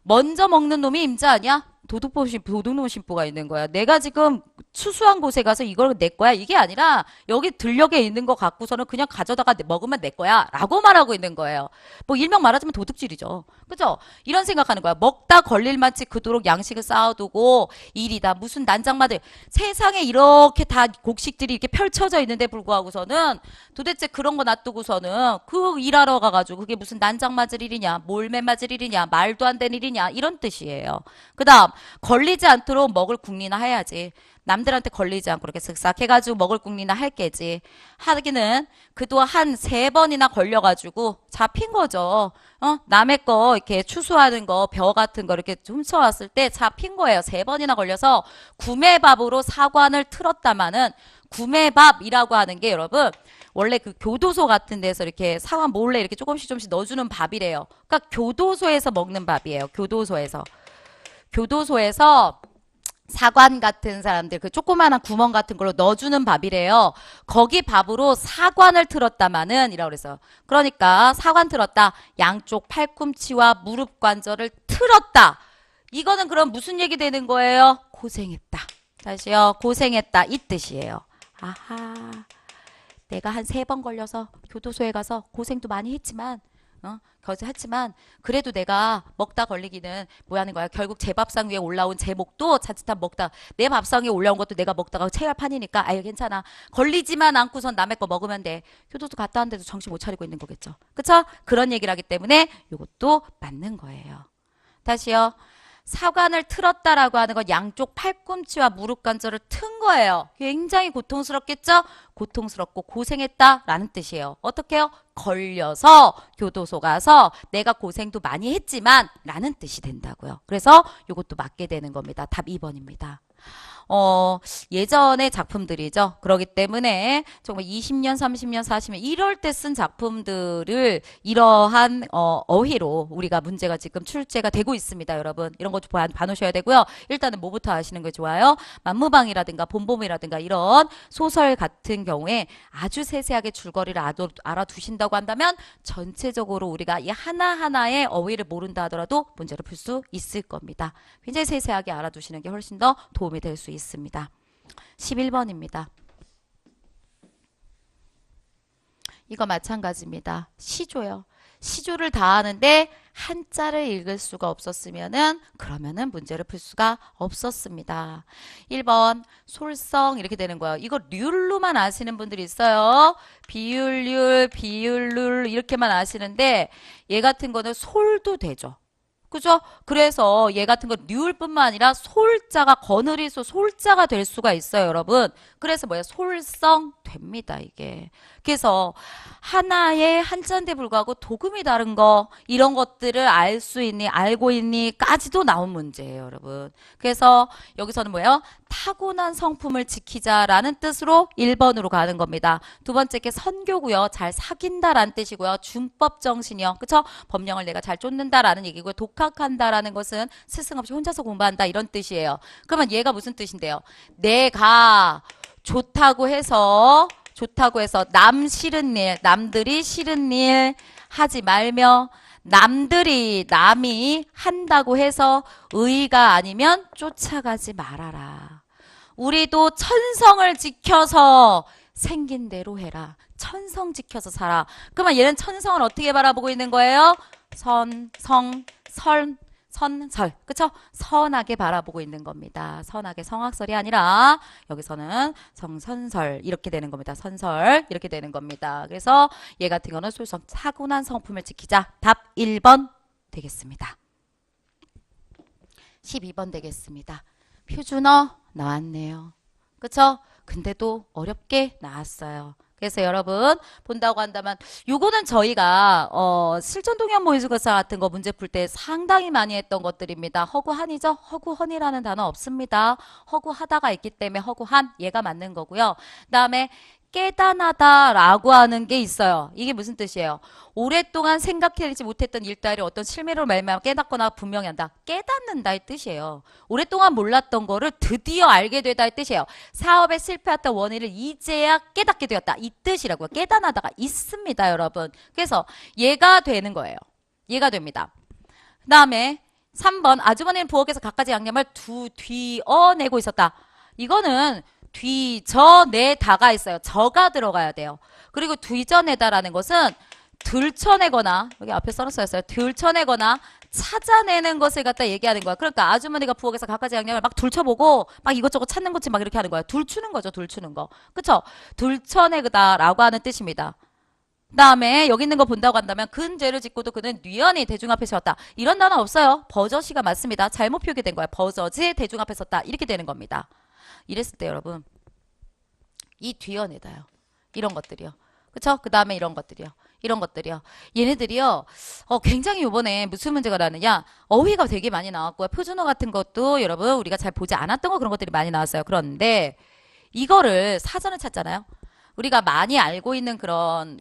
먼저 먹는 놈이 임자 아니야? 도둑놈 심보가 있는 거야. 내가 지금 추수한 곳에 가서 이걸 내 거야. 이게 아니라 여기 들녘에 있는 거 갖고서는 그냥 가져다가 먹으면 내 거야. 라고 말하고 있는 거예요. 뭐 일명 말하자면 도둑질이죠. 그죠? 이런 생각하는 거야. 먹다 걸릴 만치 그토록 양식을 쌓아두고 일이다. 무슨 난장마들. 세상에 이렇게 다 곡식들이 이렇게 펼쳐져 있는데 불구하고서는 도대체 그런 거 놔두고서는 그 일하러 가가지고 그게 무슨 난장맞을 일이냐. 몰매 맞을 일이냐. 말도 안 되는 일이냐. 이런 뜻이에요. 그 다음 걸리지 않도록 먹을 궁리나 해야지. 남들한테 걸리지 않고 이렇게 쓱싹 해가지고 먹을 궁리나 할 게지. 하기는 그도 한 3번이나 걸려가지고 잡힌 거죠. 남의 거 이렇게 추수하는 거, 벼 같은 거 이렇게 훔쳐왔을 때 잡힌 거예요. 3번이나 걸려서 구매밥으로 사관을 틀었다마는 구매밥이라고 하는 게 여러분 원래 그 교도소 같은 데서 이렇게 사관 몰래 이렇게 조금씩 넣어주는 밥이래요. 그러니까 교도소에서 먹는 밥이에요. 교도소에서 사관 같은 사람들 그 조그마한 구멍 같은 걸로 넣어주는 밥이래요. 거기 밥으로 사관을 틀었다마는 이라고 그래서 그러니까 사관 틀었다. 양쪽 팔꿈치와 무릎 관절을 틀었다. 이거는 그럼 무슨 얘기 되는 거예요? 고생했다. 다시요. 고생했다. 이 뜻이에요. 아하. 내가 한 3번 걸려서 교도소에 가서 고생도 많이 했지만 했지만 그래도 내가 먹다 걸리기는 뭐 하는 거야. 결국 제 밥상 위에 올라온 제 목도 자칫한 먹다 내 밥상 위에 올라온 것도 내가 먹다가 체할 판이니까 아유 괜찮아. 걸리지만 않고선 남의 거 먹으면 돼. 교도소 갔다 왔는데도 정신 못 차리고 있는 거겠죠. 그쵸? 그런 얘기를 하기 때문에 이것도 맞는 거예요. 다시요. 사관을 틀었다라고 하는 건 양쪽 팔꿈치와 무릎 관절을 튼 거예요. 굉장히 고통스럽겠죠? 고통스럽고 고생했다라는 뜻이에요. 어떻게 해요? 걸려서 교도소 가서 내가 고생도 많이 했지만 라는 뜻이 된다고요. 그래서 이것도 맞게 되는 겁니다. 답 2번입니다. 예전의 작품들이죠. 그렇기 때문에 정말 20년, 30년, 40년 이럴 때 쓴 작품들을 이러한 어휘로 우리가 문제가 지금 출제가 되고 있습니다. 여러분 이런 것 좀 봐놓으셔야 되고요. 일단은 뭐부터 아시는 게 좋아요? 만무방이라든가 봄봄이라든가 이런 소설 같은 경우에 아주 세세하게 줄거리를 알아두신다고 한다면 전체적으로 우리가 이 하나하나의 어휘를 모른다 하더라도 문제를 풀 수 있을 겁니다. 굉장히 세세하게 알아두시는 게 훨씬 더 도움이 될 수 있습니다. 11번입니다. 이거 마찬가지입니다. 시조요. 시조를 다 하는데 한자를 읽을 수가 없었으면은 그러면은 문제를 풀 수가 없었습니다. 1번 솔성 이렇게 되는 거예요. 이거 률로만 아시는 분들이 있어요. 비율률, 비율룰 이렇게만 아시는데 얘 같은 거는 솔도 되죠. 그죠? 그래서 얘 같은 거 률뿐만 아니라 솔자가 거느리소 솔자가 될 수가 있어요, 여러분. 그래서 뭐야? 솔성 됩니다, 이게. 그래서 하나의 한자인데 불구하고 도금이 다른 거 이런 것들을 알 수 있니, 알고 있니까지도 나온 문제예요, 여러분. 그래서 여기서는 뭐예요? 타고난 성품을 지키자라는 뜻으로 1번으로 가는 겁니다. 두 번째 게 선교고요. 잘 사귄다라는 뜻이고요. 준법 정신이요. 그쵸? 법령을 내가 잘 쫓는다라는 얘기고요. 독학한다라는 것은 스승 없이 혼자서 공부한다 이런 뜻이에요. 그러면 얘가 무슨 뜻인데요? 내가 좋다고 해서 남 싫은 일, 남들이 싫은 일 하지 말며 남이 한다고 해서 의가 아니면 쫓아가지 말아라. 우리도 천성을 지켜서 생긴 대로 해라. 천성 지켜서 살아. 그러면 얘는 천성을 어떻게 바라보고 있는 거예요? 선설. 그쵸? 선하게 바라보고 있는 겁니다. 선하게 성악설이 아니라 여기서는 성선설 이렇게 되는 겁니다. 선설 이렇게 되는 겁니다. 그래서 얘 같은 거는 솔성 타고난 성품을 지키자. 답 1번 되겠습니다. 12번 되겠습니다. 표준어 나왔네요. 그쵸? 근데도 어렵게 나왔어요. 그래서 여러분 본다고 한다면 요거는 저희가 실전동형 모의고사 같은 거 문제 풀 때 상당히 많이 했던 것들입니다. 허구한이죠? 허구헌이라는 단어 없습니다. 허구하다가 있기 때문에 허구한 얘가 맞는 거고요. 그 다음에 깨단하다라고 하는 게 있어요. 이게 무슨 뜻이에요? 오랫동안 생각해내지 못했던 일들을 어떤 실미로 말미암아 깨닫거나 분명히 한다. 깨닫는다의 뜻이에요. 오랫동안 몰랐던 거를 드디어 알게 되다의 뜻이에요. 사업에 실패했던 원인을 이제야 깨닫게 되었다. 이 뜻이라고요. 깨닫하다가 있습니다, 여러분. 그래서 얘가 되는 거예요. 얘가 됩니다. 그 다음에 3번 아주머니는 부엌에서 갖가지 양념을 뒤어내고 있었다. 이거는 뒤져내다가 있어요. 저가 들어가야 돼요. 그리고 뒤져내다라는 것은 들춰내거나 여기 앞에 써놨어요. 들춰내거나 찾아내는 것을 갖다 얘기하는 거야. 그러니까 아주머니가 부엌에서 갖가지 양념을 막 둘쳐보고 막 이것저것 찾는 거지 막 이렇게 하는 거야. 둘추는 거죠. 둘추는 거. 그쵸? 들춰내다라고 하는 뜻입니다. 그 다음에 여기 있는 거 본다고 한다면 근죄를 짓고도 그는 뉘연히 대중 앞에 섰다. 이런 단어 없어요. 버젓이가 맞습니다. 잘못 표기된 거야. 버젓이 대중 앞에 섰다. 이렇게 되는 겁니다. 이랬을 때 여러분 이 뒤어내다요. 이런 것들이요. 그쵸? 그 다음에 이런 것들이요. 이런 것들이요. 얘네들이요. 굉장히 요번에 무슨 문제가 나느냐. 어휘가 되게 많이 나왔고요. 표준어 같은 것도 여러분 우리가 잘 보지 않았던 거 그런 것들이 많이 나왔어요. 그런데 이거를 사전을 찾잖아요. 우리가 많이 알고 있는 그런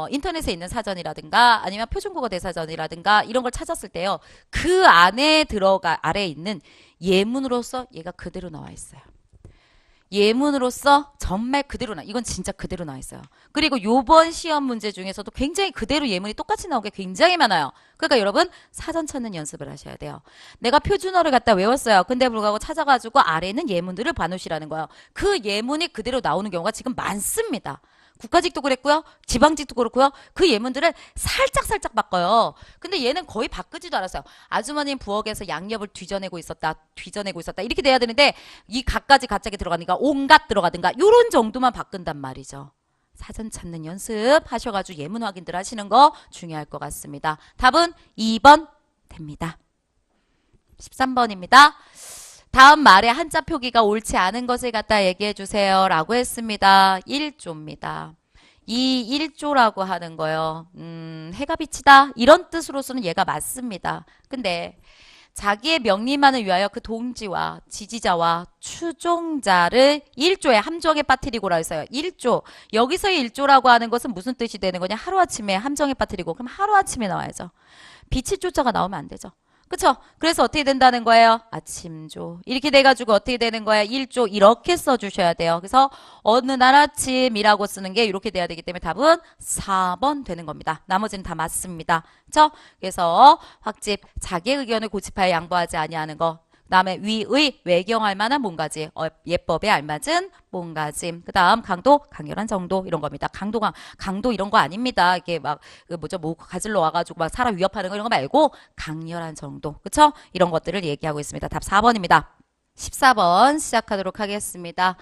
인터넷에 있는 사전이라든가 아니면 표준국어 대사전이라든가 이런 걸 찾았을 때요. 그 안에 아래에 있는 예문으로서 얘가 그대로 나와 있어요. 예문으로서 정말 그대로 이건 진짜 그대로 나와 있어요. 그리고 요번 시험 문제 중에서도 굉장히 그대로 예문이 똑같이 나온 게 굉장히 많아요. 그러니까 여러분 사전 찾는 연습을 하셔야 돼요. 내가 표준어를 갖다 외웠어요. 근데 불구하고 찾아가지고 아래는 예문들을 봐놓으시라는 거예요. 그 예문이 그대로 나오는 경우가 지금 많습니다. 국가직도 그랬고요. 지방직도 그렇고요. 그 예문들을 살짝 바꿔요. 근데 얘는 거의 바꾸지도 않았어요. 아주머니는 부엌에서 양념을 뒤져내고 있었다. 이렇게 돼야 되는데 이 갖가지 갑자기 들어가니까 온갖 들어가든가 요런 정도만 바꾼단 말이죠. 사전 찾는 연습 하셔가지고 예문 확인들 하시는 거 중요할 것 같습니다. 답은 2번 됩니다. 13번입니다. 다음 말에 한자 표기가 옳지 않은 것을 갖다 얘기해 주세요 라고 했습니다. 1조입니다. 이 1조라고 하는 거요. 해가 비치다 이런 뜻으로서는 얘가 맞습니다. 근데 자기의 명리만을 위하여 그 동지와 지지자와 추종자를 1조에 함정에 빠뜨리고라 했어요. 1조. 여기서의 1조라고 하는 것은 무슨 뜻이 되는 거냐? 하루아침에 함정에 빠뜨리고 그럼 하루아침에 나와야죠. 빛이 조자가 나오면 안 되죠. 그쵸? 그래서 어떻게 된다는 거예요? 아침조. 이렇게 돼가지고 어떻게 되는 거예요? 1조 이렇게 써주셔야 돼요. 그래서 어느 날 아침이라고 쓰는 게 이렇게 돼야 되기 때문에 답은 4번 되는 겁니다. 나머지는 다 맞습니다. 그쵸? 그래서 확집 자기의 의견을 고집하여 양보하지 아니하는 거. 다음에 위의 외경할 만한 몸가짐, 예법에 알맞은 몸가짐. 그 다음 강도, 강렬한 정도 이런 겁니다. 강도 이런 거 아닙니다. 이게 막 그 뭐죠, 뭐 가질러 와가지고 막 사람 위협하는 거 이런 거 말고 강렬한 정도, 그쵸? 이런 것들을 얘기하고 있습니다. 답 4번입니다. 14번 시작하도록 하겠습니다.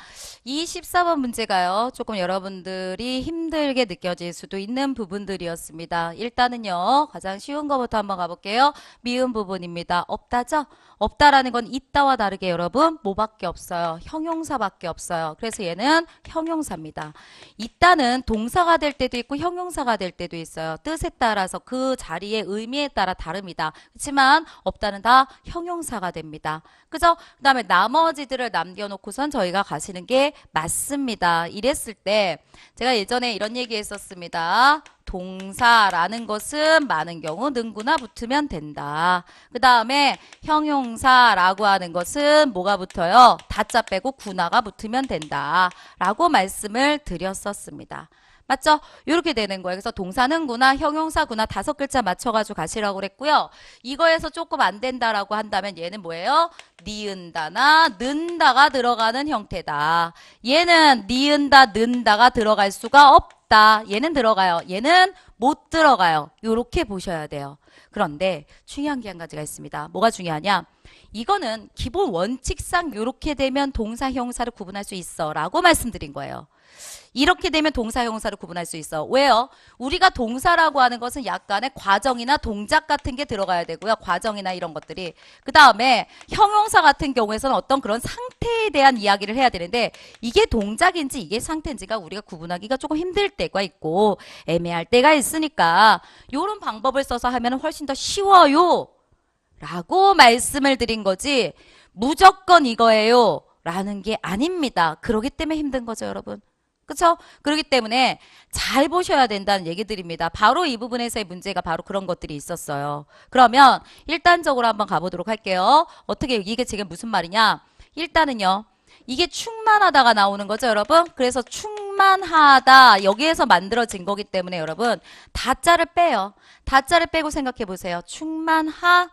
이 14번 문제가요, 조금 여러분들이 힘들게 느껴질 수도 있는 부분들이었습니다. 일단은요, 가장 쉬운 거부터 한번 가볼게요. 미음 부분입니다. 없다죠? 없다라는 건 있다와 다르게 여러분, 뭐밖에 없어요? 형용사밖에 없어요. 그래서 얘는 형용사입니다. 있다는 동사가 될 때도 있고 형용사가 될 때도 있어요. 뜻에 따라서 그 자리의 의미에 따라 다릅니다. 그렇지만 없다는 다 형용사가 됩니다. 그죠? 그 다음에 나머지들을 남겨놓고선 저희가 가시는 게 맞습니다. 이랬을 때 제가 예전에 이런 얘기 했었습니다. 동사라는 것은 많은 경우 능구나 붙으면 된다. 그 다음에 형용사라고 하는 것은 뭐가 붙어요? 다자 빼고 구나가 붙으면 된다. 라고 말씀을 드렸었습니다. 맞죠? 이렇게 되는 거예요. 그래서 동사는구나, 형용사구나 5글자 맞춰가지고 가시라고 그랬고요. 이거에서 조금 안 된다라고 한다면 얘는 뭐예요? 니은다나 는다가 들어가는 형태다. 얘는 니은다, 는다가 들어갈 수가 없다. 얘는 들어가요. 얘는 못 들어가요. 이렇게 보셔야 돼요. 그런데 중요한 게 한 가지가 있습니다. 뭐가 중요하냐? 이거는 기본 원칙상 이렇게 되면 동사, 형용사를 구분할 수 있어 라고 말씀드린 거예요. 이렇게 되면 동사, 형용사를 구분할 수 있어. 왜요? 우리가 동사라고 하는 것은 약간의 과정이나 동작 같은 게 들어가야 되고요. 과정이나 이런 것들이. 그 다음에 형용사 같은 경우에서는 어떤 그런 상태에 대한 이야기를 해야 되는데 이게 동작인지 이게 상태인지가 우리가 구분하기가 조금 힘들 때가 있고 애매할 때가 있으니까 이런 방법을 써서 하면 훨씬 더 쉬워요. 라고 말씀을 드린 거지 무조건 이거예요. 라는 게 아닙니다. 그러기 때문에 힘든 거죠, 여러분. 그쵸? 그렇기 때문에 잘 보셔야 된다는 얘기 드립니다. 바로 이 부분에서의 문제가 바로 그런 것들이 있었어요. 그러면 일단적으로 한번 가보도록 할게요. 어떻게 이게 지금 무슨 말이냐? 일단은요. 이게 충만하다가 나오는 거죠, 여러분? 그래서 충만하다 여기에서 만들어진 거기 때문에 여러분 다자를 빼요. 다자를 빼고 생각해 보세요. 충만하구나죠,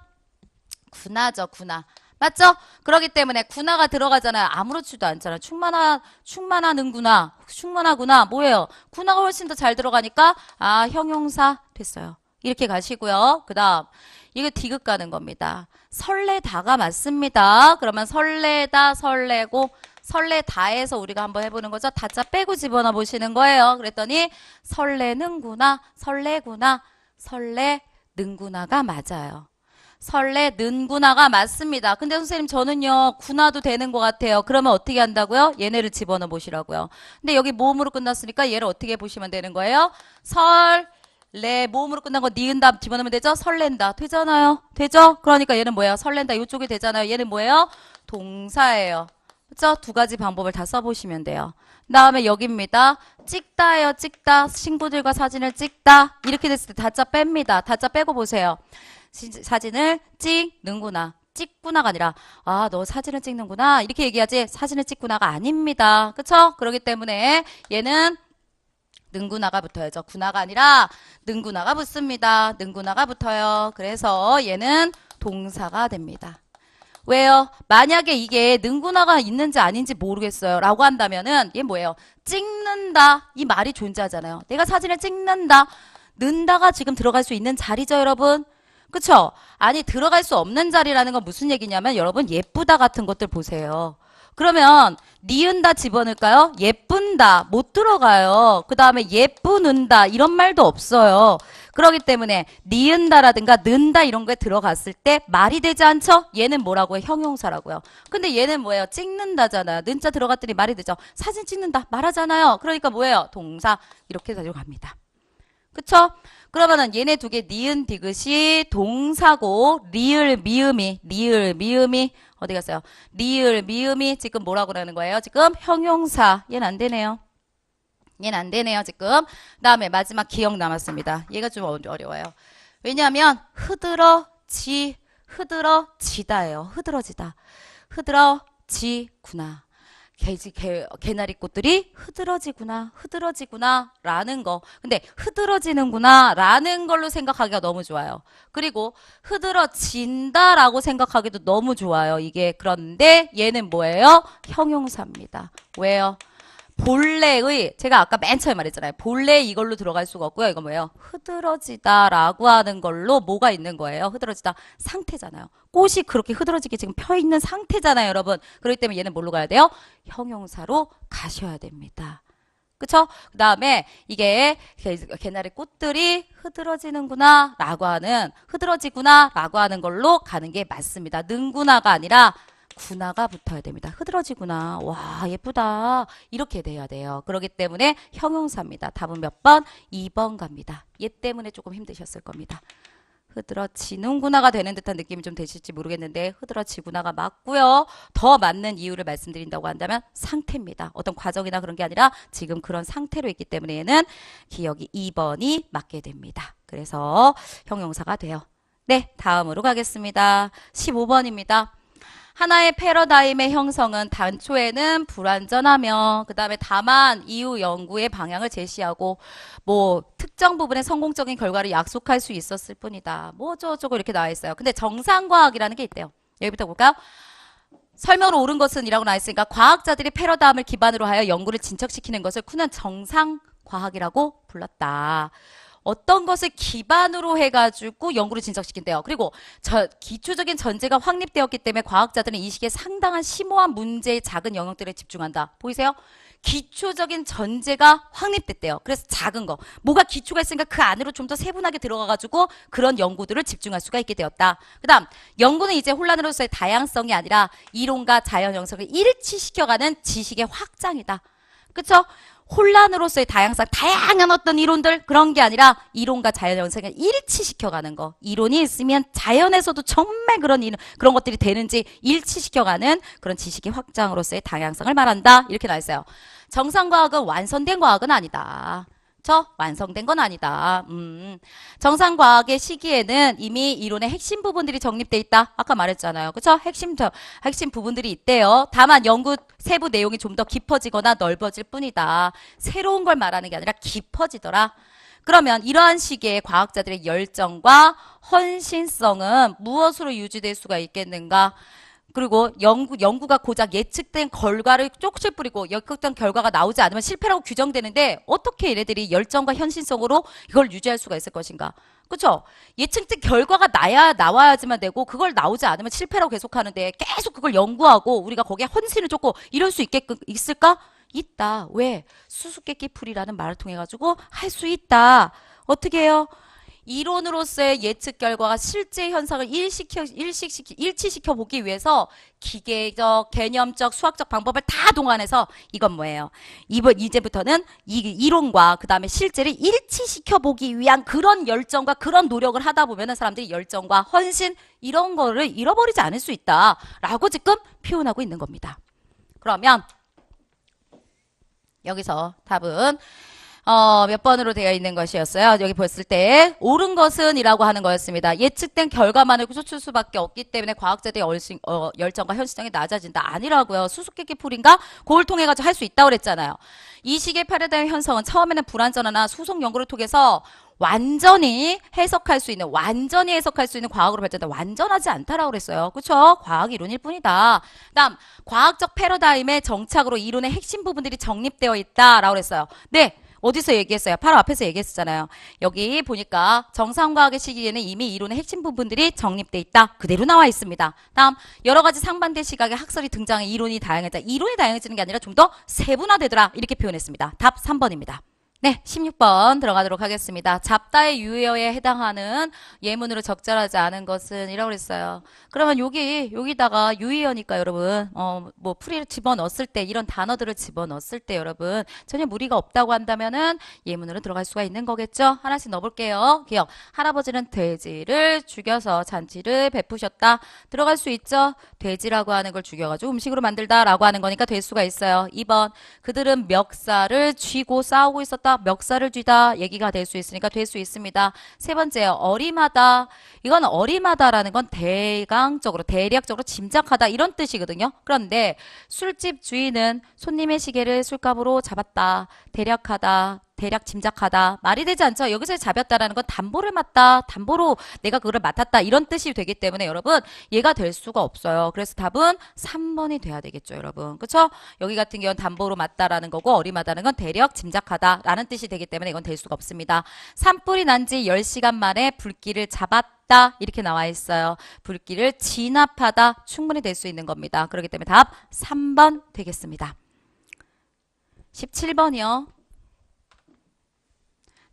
구나. 맞죠? 그렇기 때문에 구나가 들어가잖아요. 아무렇지도 않잖아요. 충만하는구나. 충만하구나. 뭐예요? 구나가 훨씬 더 잘 들어가니까 아, 형용사 됐어요. 이렇게 가시고요. 그 다음 이거 디귿 가는 겁니다. 설레다가 맞습니다. 그러면 설레다, 설레고 설레다에서 우리가 한번 해보는 거죠. 다자 빼고 집어넣어 보시는 거예요. 그랬더니 설레는구나, 설레구나, 설레는구나가 맞아요. 설레는구나가 맞습니다. 근데 선생님 저는요 구나도 되는 것 같아요. 그러면 어떻게 한다고요? 얘네를 집어넣어 보시라고요. 근데 여기 모음으로 끝났으니까 얘를 어떻게 보시면 되는 거예요? 설레 모음으로 끝난 거 니은다 집어넣으면 되죠? 설렌다 되잖아요. 되죠? 그러니까 얘는 뭐예요? 설렌다 이쪽이 되잖아요. 얘는 뭐예요? 동사예요. 그렇죠? 두 가지 방법을 다 써보시면 돼요. 그 다음에 여기입니다. 찍다예요. 찍다. 친구들과 사진을 찍다. 이렇게 됐을 때 다자 뺍니다. 다자 빼고 보세요. 사진을 찍는구나. 찍구나가 아니라 아, 너 사진을 찍는구나. 이렇게 얘기하지 사진을 찍구나가 아닙니다. 그쵸? 그렇기 때문에 얘는 능구나가 붙어야죠. 구나가 아니라 능구나가 붙습니다. 능구나가 붙어요. 그래서 얘는 동사가 됩니다. 왜요? 만약에 이게 능구나가 있는지 아닌지 모르겠어요. 라고 한다면은 얘 뭐예요? 찍는다. 이 말이 존재하잖아요. 내가 사진을 찍는다. 는다가 지금 들어갈 수 있는 자리죠, 여러분? 그쵸? 아니 들어갈 수 없는 자리라는 건 무슨 얘기냐면 여러분 예쁘다 같은 것들 보세요. 그러면 니은다 집어넣을까요? 예쁜다 못 들어가요. 그 다음에 예쁘는다 이런 말도 없어요. 그렇기 때문에 니은다라든가 는다 이런 거에 들어갔을 때 말이 되지 않죠? 얘는 뭐라고요? 형용사라고요. 근데 얘는 뭐예요? 찍는다잖아요. 는자 들어갔더니 말이 되죠. 사진 찍는다 말하잖아요. 그러니까 뭐예요? 동사 이렇게 가져갑니다. 그쵸? 그러면은 얘네 두 개 니은 디귿이 동사고 리을 미음이 어디 갔어요? 리을 미음이 지금 뭐라고 그러는 거예요? 지금 형용사. 얘는 안 되네요. 얘는 안 되네요, 지금. 그다음에 마지막 기억 남았습니다. 얘가 좀 어려워요. 왜냐하면 흐드러지다예요. 흐드러지다. 흐드러지구나. 개나리 꽃들이 흐드러지구나 라는 거. 근데 흐드러지는구나 라는 걸로 생각하기가 너무 좋아요. 그리고 흐드러진다 라고 생각하기도 너무 좋아요. 이게 그런데 얘는 뭐예요? 형용사입니다. 왜요? 본래의, 제가 아까 맨 처음에 말했잖아요. 본래 이걸로 들어갈 수가 없고요. 이건 뭐예요? 흐드러지다 라고 하는 걸로 뭐가 있는 거예요? 흐드러지다 상태잖아요. 꽃이 그렇게 흐드러지게 지금 펴 있는 상태잖아요, 여러분. 그렇기 때문에 얘는 뭘로 가야 돼요? 형용사로 가셔야 됩니다. 그쵸? 그 다음에 이게 개나리 꽃들이 흐드러지는구나 라고 하는, 흐드러지구나 라고 하는 걸로 가는 게 맞습니다. 는구나가 아니라 구나가 붙어야 됩니다. 흐드러지구나. 와, 예쁘다. 이렇게 돼야 돼요. 그렇기 때문에 형용사입니다. 답은 몇 번? 2번 갑니다. 얘 때문에 조금 힘드셨을 겁니다. 흐드러지는구나가 되는 듯한 느낌이 좀 되실지 모르겠는데 흐드러지구나가 맞고요. 더 맞는 이유를 말씀드린다고 한다면 상태입니다. 어떤 과정이나 그런 게 아니라 지금 그런 상태로 있기 때문에 얘는 기억이 2번이 맞게 됩니다. 그래서 형용사가 돼요. 네, 다음으로 가겠습니다. 15번입니다. 하나의 패러다임의 형성은 단초에는 불완전하며 그 다음에 다만 이후 연구의 방향을 제시하고 뭐 특정 부분의 성공적인 결과를 약속할 수 있었을 뿐이다. 뭐 저쩌고 이렇게 나와 있어요. 근데 정상과학이라는 게 있대요. 여기부터 볼까요? 설명으로 옳은 것은 이라고 나와 있으니까 과학자들이 패러다임을 기반으로 하여 연구를 진척시키는 것을 쿠는 정상과학이라고 불렀다. 어떤 것을 기반으로 해가지고 연구를 진척시킨대요. 그리고 기초적인 전제가 확립되었기 때문에 과학자들은 이 시기에 상당한 심오한 문제의 작은 영역들에 집중한다. 보이세요? 기초적인 전제가 확립됐대요. 그래서 작은 거. 뭐가 기초가 있으니까 그 안으로 좀 더 세분하게 들어가가지고 그런 연구들을 집중할 수가 있게 되었다. 그 다음, 연구는 이제 혼란으로서의 다양성이 아니라 이론과 자연 형성을 일치시켜가는 지식의 확장이다. 그쵸? 혼란으로서의 다양성, 다양한 어떤 이론들 그런 게 아니라 이론과 자연 형성을 일치시켜가는 거. 이론이 있으면 자연에서도 정말 그런 것들이 되는지 일치시켜가는 그런 지식의 확장으로서의 다양성을 말한다. 이렇게 나와 있어요. 정상과학은 완성된 과학은 아니다. 완성된 건 아니다. 정상과학의 시기에는 이미 이론의 핵심 부분들이 정립돼 있다. 아까 말했잖아요. 그쵸? 핵심 부분들이 있대요. 다만 연구 세부 내용이 좀 더 깊어지거나 넓어질 뿐이다. 새로운 걸 말하는 게 아니라 깊어지더라. 그러면 이러한 시기에 과학자들의 열정과 헌신성은 무엇으로 유지될 수가 있겠는가? 그리고 연구가 고작 예측된 결과를 쪽칠 뿌리고 예측된 결과가 나오지 않으면 실패라고 규정되는데 어떻게 얘네들이 열정과 현실성으로 이걸 유지할 수가 있을 것인가? 그렇죠? 예측된 결과가 나와야지만 되고 그걸 나오지 않으면 실패라고 계속하는데 계속 그걸 연구하고 우리가 거기에 헌신을 쏟고 이럴 수 있을까? 있다. 왜? 수수께끼풀이라는 말을 통해 가지고 할 수 있다. 어떻게 해요? 이론으로서의 예측 결과가 실제 현상을 일치시켜 보기 위해서 기계적, 개념적, 수학적 방법을 다 동원해서 이건 뭐예요? 이제부터는 이론과 그 다음에 실제를 일치시켜 보기 위한 그런 열정과 그런 노력을 하다 보면은 사람들이 열정과 헌신 이런 거를 잃어버리지 않을 수 있다라고 지금 표현하고 있는 겁니다. 그러면 여기서 답은 몇 번으로 되어 있는 것이었어요. 여기 봤을 때 옳은 것은 이라고 하는 거였습니다. 예측된 결과만을 쫓을 수밖에 없기 때문에 과학자들의 열정과 현실성이 낮아진다. 아니라고요. 수수께끼 풀인가? 그걸 통해 가지고 할 수 있다고 그랬잖아요. 이 시기의 패러다임 현상은 처음에는 불완전하나 수속 연구를 통해서 완전히 해석할 수 있는 과학으로 발전한다. 완전하지 않다라고 그랬어요. 그렇죠? 과학 이론일 뿐이다. 다음 과학적 패러다임의 정착으로 이론의 핵심 부분들이 정립되어 있다라고 그랬어요. 네. 어디서 얘기했어요? 바로 앞에서 얘기했었잖아요. 여기 보니까 정상과학의 시기에는 이미 이론의 핵심 부분들이 정립돼 있다. 그대로 나와 있습니다. 다음 여러 가지 상반된 시각의 학설이 등장해 이론이 다양해져. 이론이 다양해지는 게 아니라 좀 더 세분화되더라. 이렇게 표현했습니다. 답 3번입니다. 네, 16번 들어가도록 하겠습니다. 잡다의 유효어에 해당하는 예문으로 적절하지 않은 것은 이라고 그랬어요. 그러면 여기다가 유의어니까 여러분, 뭐 풀이를 집어넣었을 때, 이런 단어들을 집어넣었을 때 여러분, 전혀 무리가 없다고 한다면은 예문으로 들어갈 수가 있는 거겠죠? 하나씩 넣어볼게요. 기억. 할아버지는 돼지를 죽여서 잔치를 베푸셨다. 들어갈 수 있죠? 돼지라고 하는 걸 죽여가지고 음식으로 만들다 라고 하는 거니까 될 수가 있어요. 2번. 그들은 멱살을 쥐고 싸우고 있었다. 쥐다, 멱살을 쥐다 얘기가 될 수 있으니까 될 수 있습니다. 세 번째요. 어림하다. 이건 어림하다라는 건 대략적으로 짐작하다 이런 뜻이거든요. 그런데 술집 주인은 손님의 시계를 술값으로 잡았다. 대략 짐작하다. 말이 되지 않죠? 여기서 잡았다라는 건 담보를 맡다. 담보로 내가 그거를 맡았다. 이런 뜻이 되기 때문에 여러분 얘가 될 수가 없어요. 그래서 답은 3번이 돼야 되겠죠, 여러분. 그렇죠? 여기 같은 경우는 담보로 맡다라는 거고 어림하다는 건 대략 짐작하다라는 뜻이 되기 때문에 이건 될 수가 없습니다. 산불이 난 지 10시간 만에 불길을 잡았다. 이렇게 나와 있어요. 불길을 진압하다 충분히 될 수 있는 겁니다. 그렇기 때문에 답 3번 되겠습니다. 17번이요.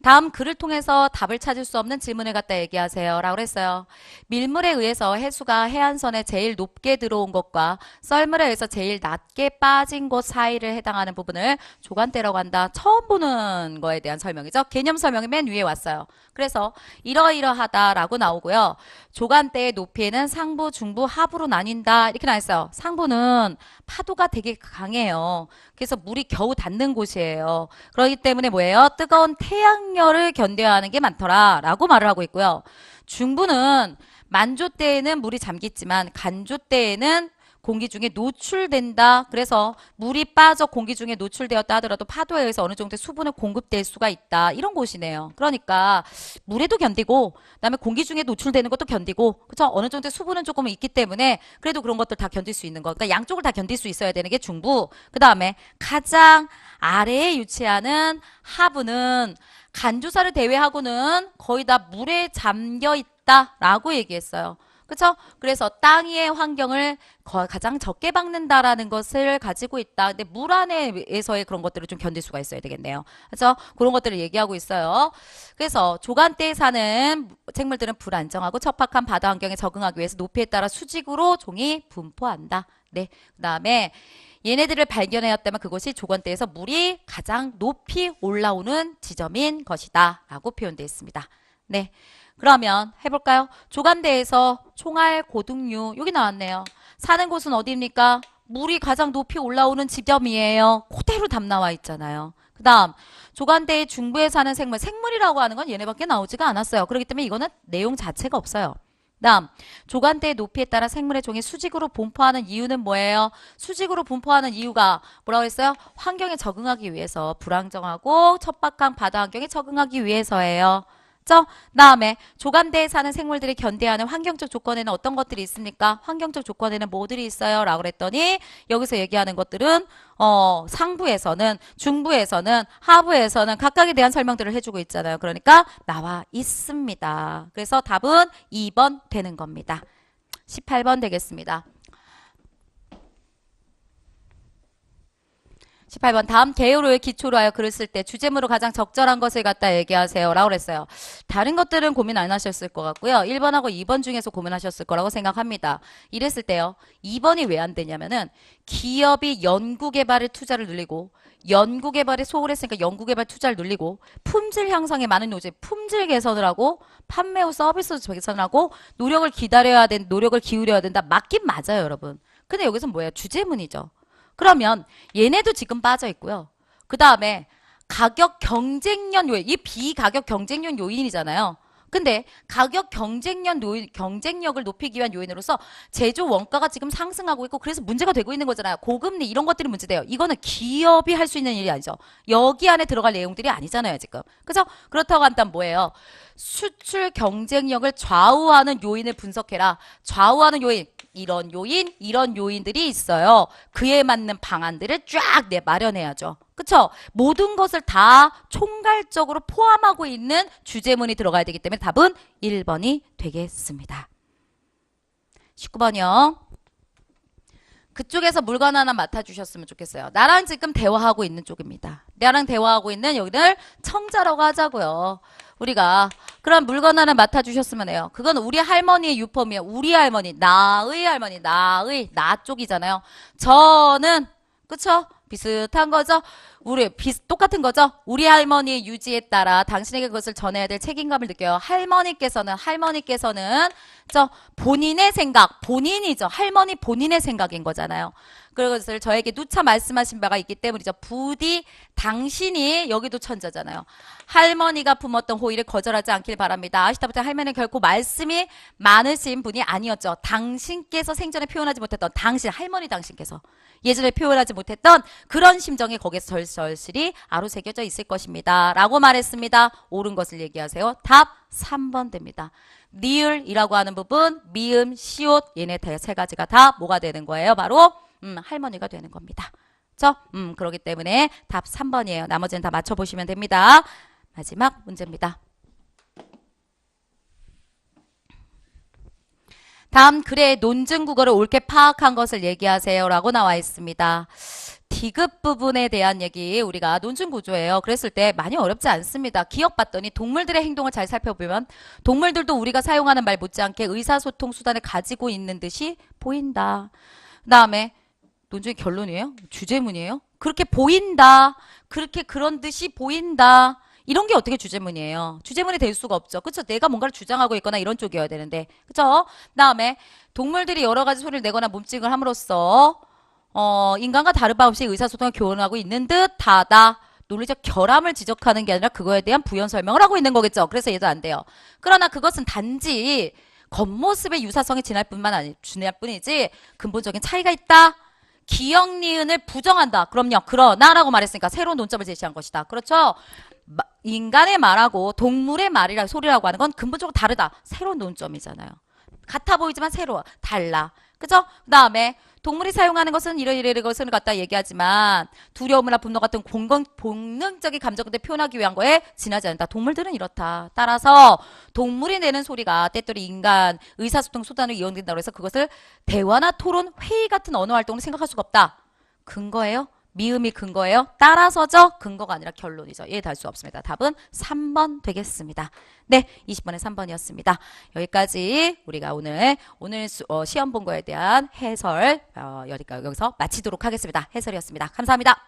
다음 글을 통해서 답을 찾을 수 없는 질문을 갖다 얘기하세요. 라고 했어요. 밀물에 의해서 해수가 해안선에 제일 높게 들어온 것과 썰물에 의해서 제일 낮게 빠진 곳 사이를 해당하는 부분을 조간대라고 한다. 처음 보는 거에 대한 설명이죠. 개념 설명이 맨 위에 왔어요. 그래서 이러이러하다라고 나오고요. 조간대의 높이에는 상부, 중부, 하부로 나뉜다. 이렇게 나왔어요. 상부는 파도가 되게 강해요. 그래서 물이 겨우 닿는 곳이에요. 그렇기 때문에 뭐예요? 뜨거운 태양열을 견뎌야 하는 게 많더라 라고 말을 하고 있고요. 중부는 만조 때에는 물이 잠기지만 간조 때에는 공기 중에 노출된다. 그래서 물이 빠져 공기 중에 노출되었다 하더라도 파도에 의해서 어느 정도의 수분을 공급될 수가 있다. 이런 곳이네요. 그러니까 물에도 견디고 그다음에 공기 중에 노출되는 것도 견디고 그렇죠? 어느 정도의 수분은 조금 있기 때문에 그래도 그런 것들 다 견딜 수 있는 거. 그러니까 양쪽을 다 견딜 수 있어야 되는 게 중부. 그다음에 가장 아래에 위치하는 하부는 간조사를 대외하고는 거의 다 물에 잠겨 있다라고 얘기했어요. 그렇죠? 그래서 땅 위의 환경을 가장 적게 박는다라는 것을 가지고 있다. 근데 물 안에서의 그런 것들을 좀 견딜 수가 있어야 되겠네요. 그래서 그런 것들을 얘기하고 있어요. 그래서 조간대에 사는 생물들은 불안정하고 척박한 바다 환경에 적응하기 위해서 높이에 따라 수직으로 종이 분포한다. 네. 그다음에 얘네들을 발견하였다면 그것이 조간대에서 물이 가장 높이 올라오는 지점인 것이다. 라고 표현되어 있습니다. 네. 그러면 해볼까요? 조간대에서 총알, 고등류 여기 나왔네요. 사는 곳은 어디입니까? 물이 가장 높이 올라오는 지점이에요. 그대로 답 나와 있잖아요. 그 다음 조간대의 중부에 사는 생물이라고 하는 건 얘네밖에 나오지가 않았어요. 그렇기 때문에 이거는 내용 자체가 없어요. 다음 조간대의 높이에 따라 생물의 종이 수직으로 분포하는 이유는 뭐예요? 수직으로 분포하는 이유가 뭐라고 했어요? 환경에 적응하기 위해서 불안정하고 척박한 바다 환경에 적응하기 위해서예요. 다음에 조간대에 사는 생물들이 견뎌야 하는 환경적 조건에는 어떤 것들이 있습니까? 환경적 조건에는 뭐들이 있어요? 라고 그랬더니 여기서 얘기하는 것들은 상부에서는 중부에서는 하부에서는 각각에 대한 설명들을 해주고 있잖아요. 그러니까 나와 있습니다. 그래서 답은 2번 되는 겁니다. 18번 되겠습니다. 18번 다음 개요를 기초로 하여 글을 쓸 때 주제문으로 가장 적절한 것을 갖다 얘기하세요 라고 그랬어요. 다른 것들은 고민 안 하셨을 것 같고요. 1번하고 2번 중에서 고민하셨을 거라고 생각합니다. 이랬을 때요. 2번이 왜 안 되냐면은 기업이 연구개발에 투자를 늘리고 연구개발에 소홀했으니까 연구개발 투자를 늘리고 품질 향상에 많은 요새 품질 개선을 하고 판매 후 서비스 개선을 하고 노력을 기울여야 된다. 맞긴 맞아요 여러분. 근데 여기서 뭐예요? 주제문이죠. 그러면 얘네도 지금 빠져 있고요. 그 다음에 가격 경쟁력 요인, 이 비가격 경쟁력 요인이잖아요. 근데 가격 경쟁력을 높이기 위한 요인으로서 제조 원가가 지금 상승하고 있고 그래서 문제가 되고 있는 거잖아요. 고금리 이런 것들이 문제돼요. 이거는 기업이 할 수 있는 일이 아니죠. 여기 안에 들어갈 내용들이 아니잖아요, 지금. 그죠? 그렇다고 한다면 뭐예요? 수출 경쟁력을 좌우하는 요인을 분석해라. 좌우하는 요인. 이런 요인들이 있어요. 그에 맞는 방안들을 쫙 마련해야죠. 그쵸? 모든 것을 다 총괄적으로 포함하고 있는 주제문이 들어가야 되기 때문에 답은 1번이 되겠습니다. 19번이요. 그쪽에서 물건 하나 맡아주셨으면 좋겠어요. 나랑 지금 대화하고 있는 쪽입니다. 나랑 대화하고 있는 여기를 청자라고 하자고요. 우리가 그런 물건 하나 맡아주셨으면 해요. 그건 우리 할머니의 유품이에요. 우리 할머니, 나의 할머니, 나 쪽이잖아요. 저는 그쵸? 비슷한 거죠? 똑같은 거죠? 우리 할머니의 유지에 따라 당신에게 그것을 전해야 될 책임감을 느껴요. 할머니께서는 본인의 생각, 본인이죠. 할머니 본인의 생각인 거잖아요. 그것을 저에게 누차 말씀하신 바가 있기 때문이죠. 부디 당신이 여기도 천자잖아요. 할머니가 품었던 호의를 거절하지 않길 바랍니다. 아시다시피 할머니는 결코 말씀이 많으신 분이 아니었죠. 당신께서 생전에 표현하지 못했던 할머니 당신께서 예전에 표현하지 못했던 그런 심정이 거기에서 절실히 아로새겨져 있을 것입니다. 라고 말했습니다. 옳은 것을 얘기하세요. 답 3번 됩니다. 니을이라고 하는 부분, 미음, 시옷 얘네 세 가지가 다 뭐가 되는 거예요? 바로 할머니가 되는 겁니다. 그렇죠? 그렇기 때문에 답 3번이에요. 나머지는 다 맞춰보시면 됩니다. 마지막 문제입니다. 다음 글의 논증 국어를 옳게 파악한 것을 얘기하세요 라고 나와 있습니다. 디귿 부분에 대한 얘기 우리가 논증 구조예요. 그랬을 때 많이 어렵지 않습니다. 기억 봤더니 동물들의 행동을 잘 살펴보면 동물들도 우리가 사용하는 말 못지않게 의사소통 수단을 가지고 있는 듯이 보인다. 그 다음에 논증의 결론이에요? 주제문이에요? 그렇게 보인다. 그렇게 그런 듯이 보인다. 이런 게 어떻게 주제문이에요? 주제문이 될 수가 없죠. 그쵸? 내가 뭔가를 주장하고 있거나 이런 쪽이어야 되는데. 그쵸? 다음에 동물들이 여러 가지 소리를 내거나 몸짓을 함으로써 인간과 다른 바 없이 의사소통을 교환하고 있는 듯하다. 논리적 결함을 지적하는 게 아니라 그거에 대한 부연 설명을 하고 있는 거겠죠. 그래서 얘도 안 돼요. 그러나 그것은 단지 겉모습의 유사성이 지날 뿐이지 근본적인 차이가 있다. 기역, 니은을 부정한다. 그럼요. 그러나라고 말했으니까 새로운 논점을 제시한 것이다. 그렇죠? 인간의 말하고 동물의 말이라 소리라고 하는 건 근본적으로 다르다. 새로운 논점이잖아요. 같아 보이지만 새로워. 달라. 그죠? 그 다음에 동물이 사용하는 것은 이러이러이러 것을 갖다 얘기하지만 두려움이나 분노 같은 본능적인 감정들 표현하기 위한 거에 지나지 않는다. 동물들은 이렇다. 따라서 동물이 내는 소리가 때때로 인간 의사소통 수단으로 이용된다고 해서 그것을 대화나 토론, 회의 같은 언어 활동을 생각할 수가 없다. 근거예요? 미음이 근거예요? 따라서죠? 근거가 아니라 결론이죠. 이해 달 수 없습니다. 답은 3번 되겠습니다. 네, 20번에 3번이었습니다. 여기까지 우리가 오늘 시험 본 거에 대한 해설 여기서 마치도록 하겠습니다. 해설이었습니다. 감사합니다.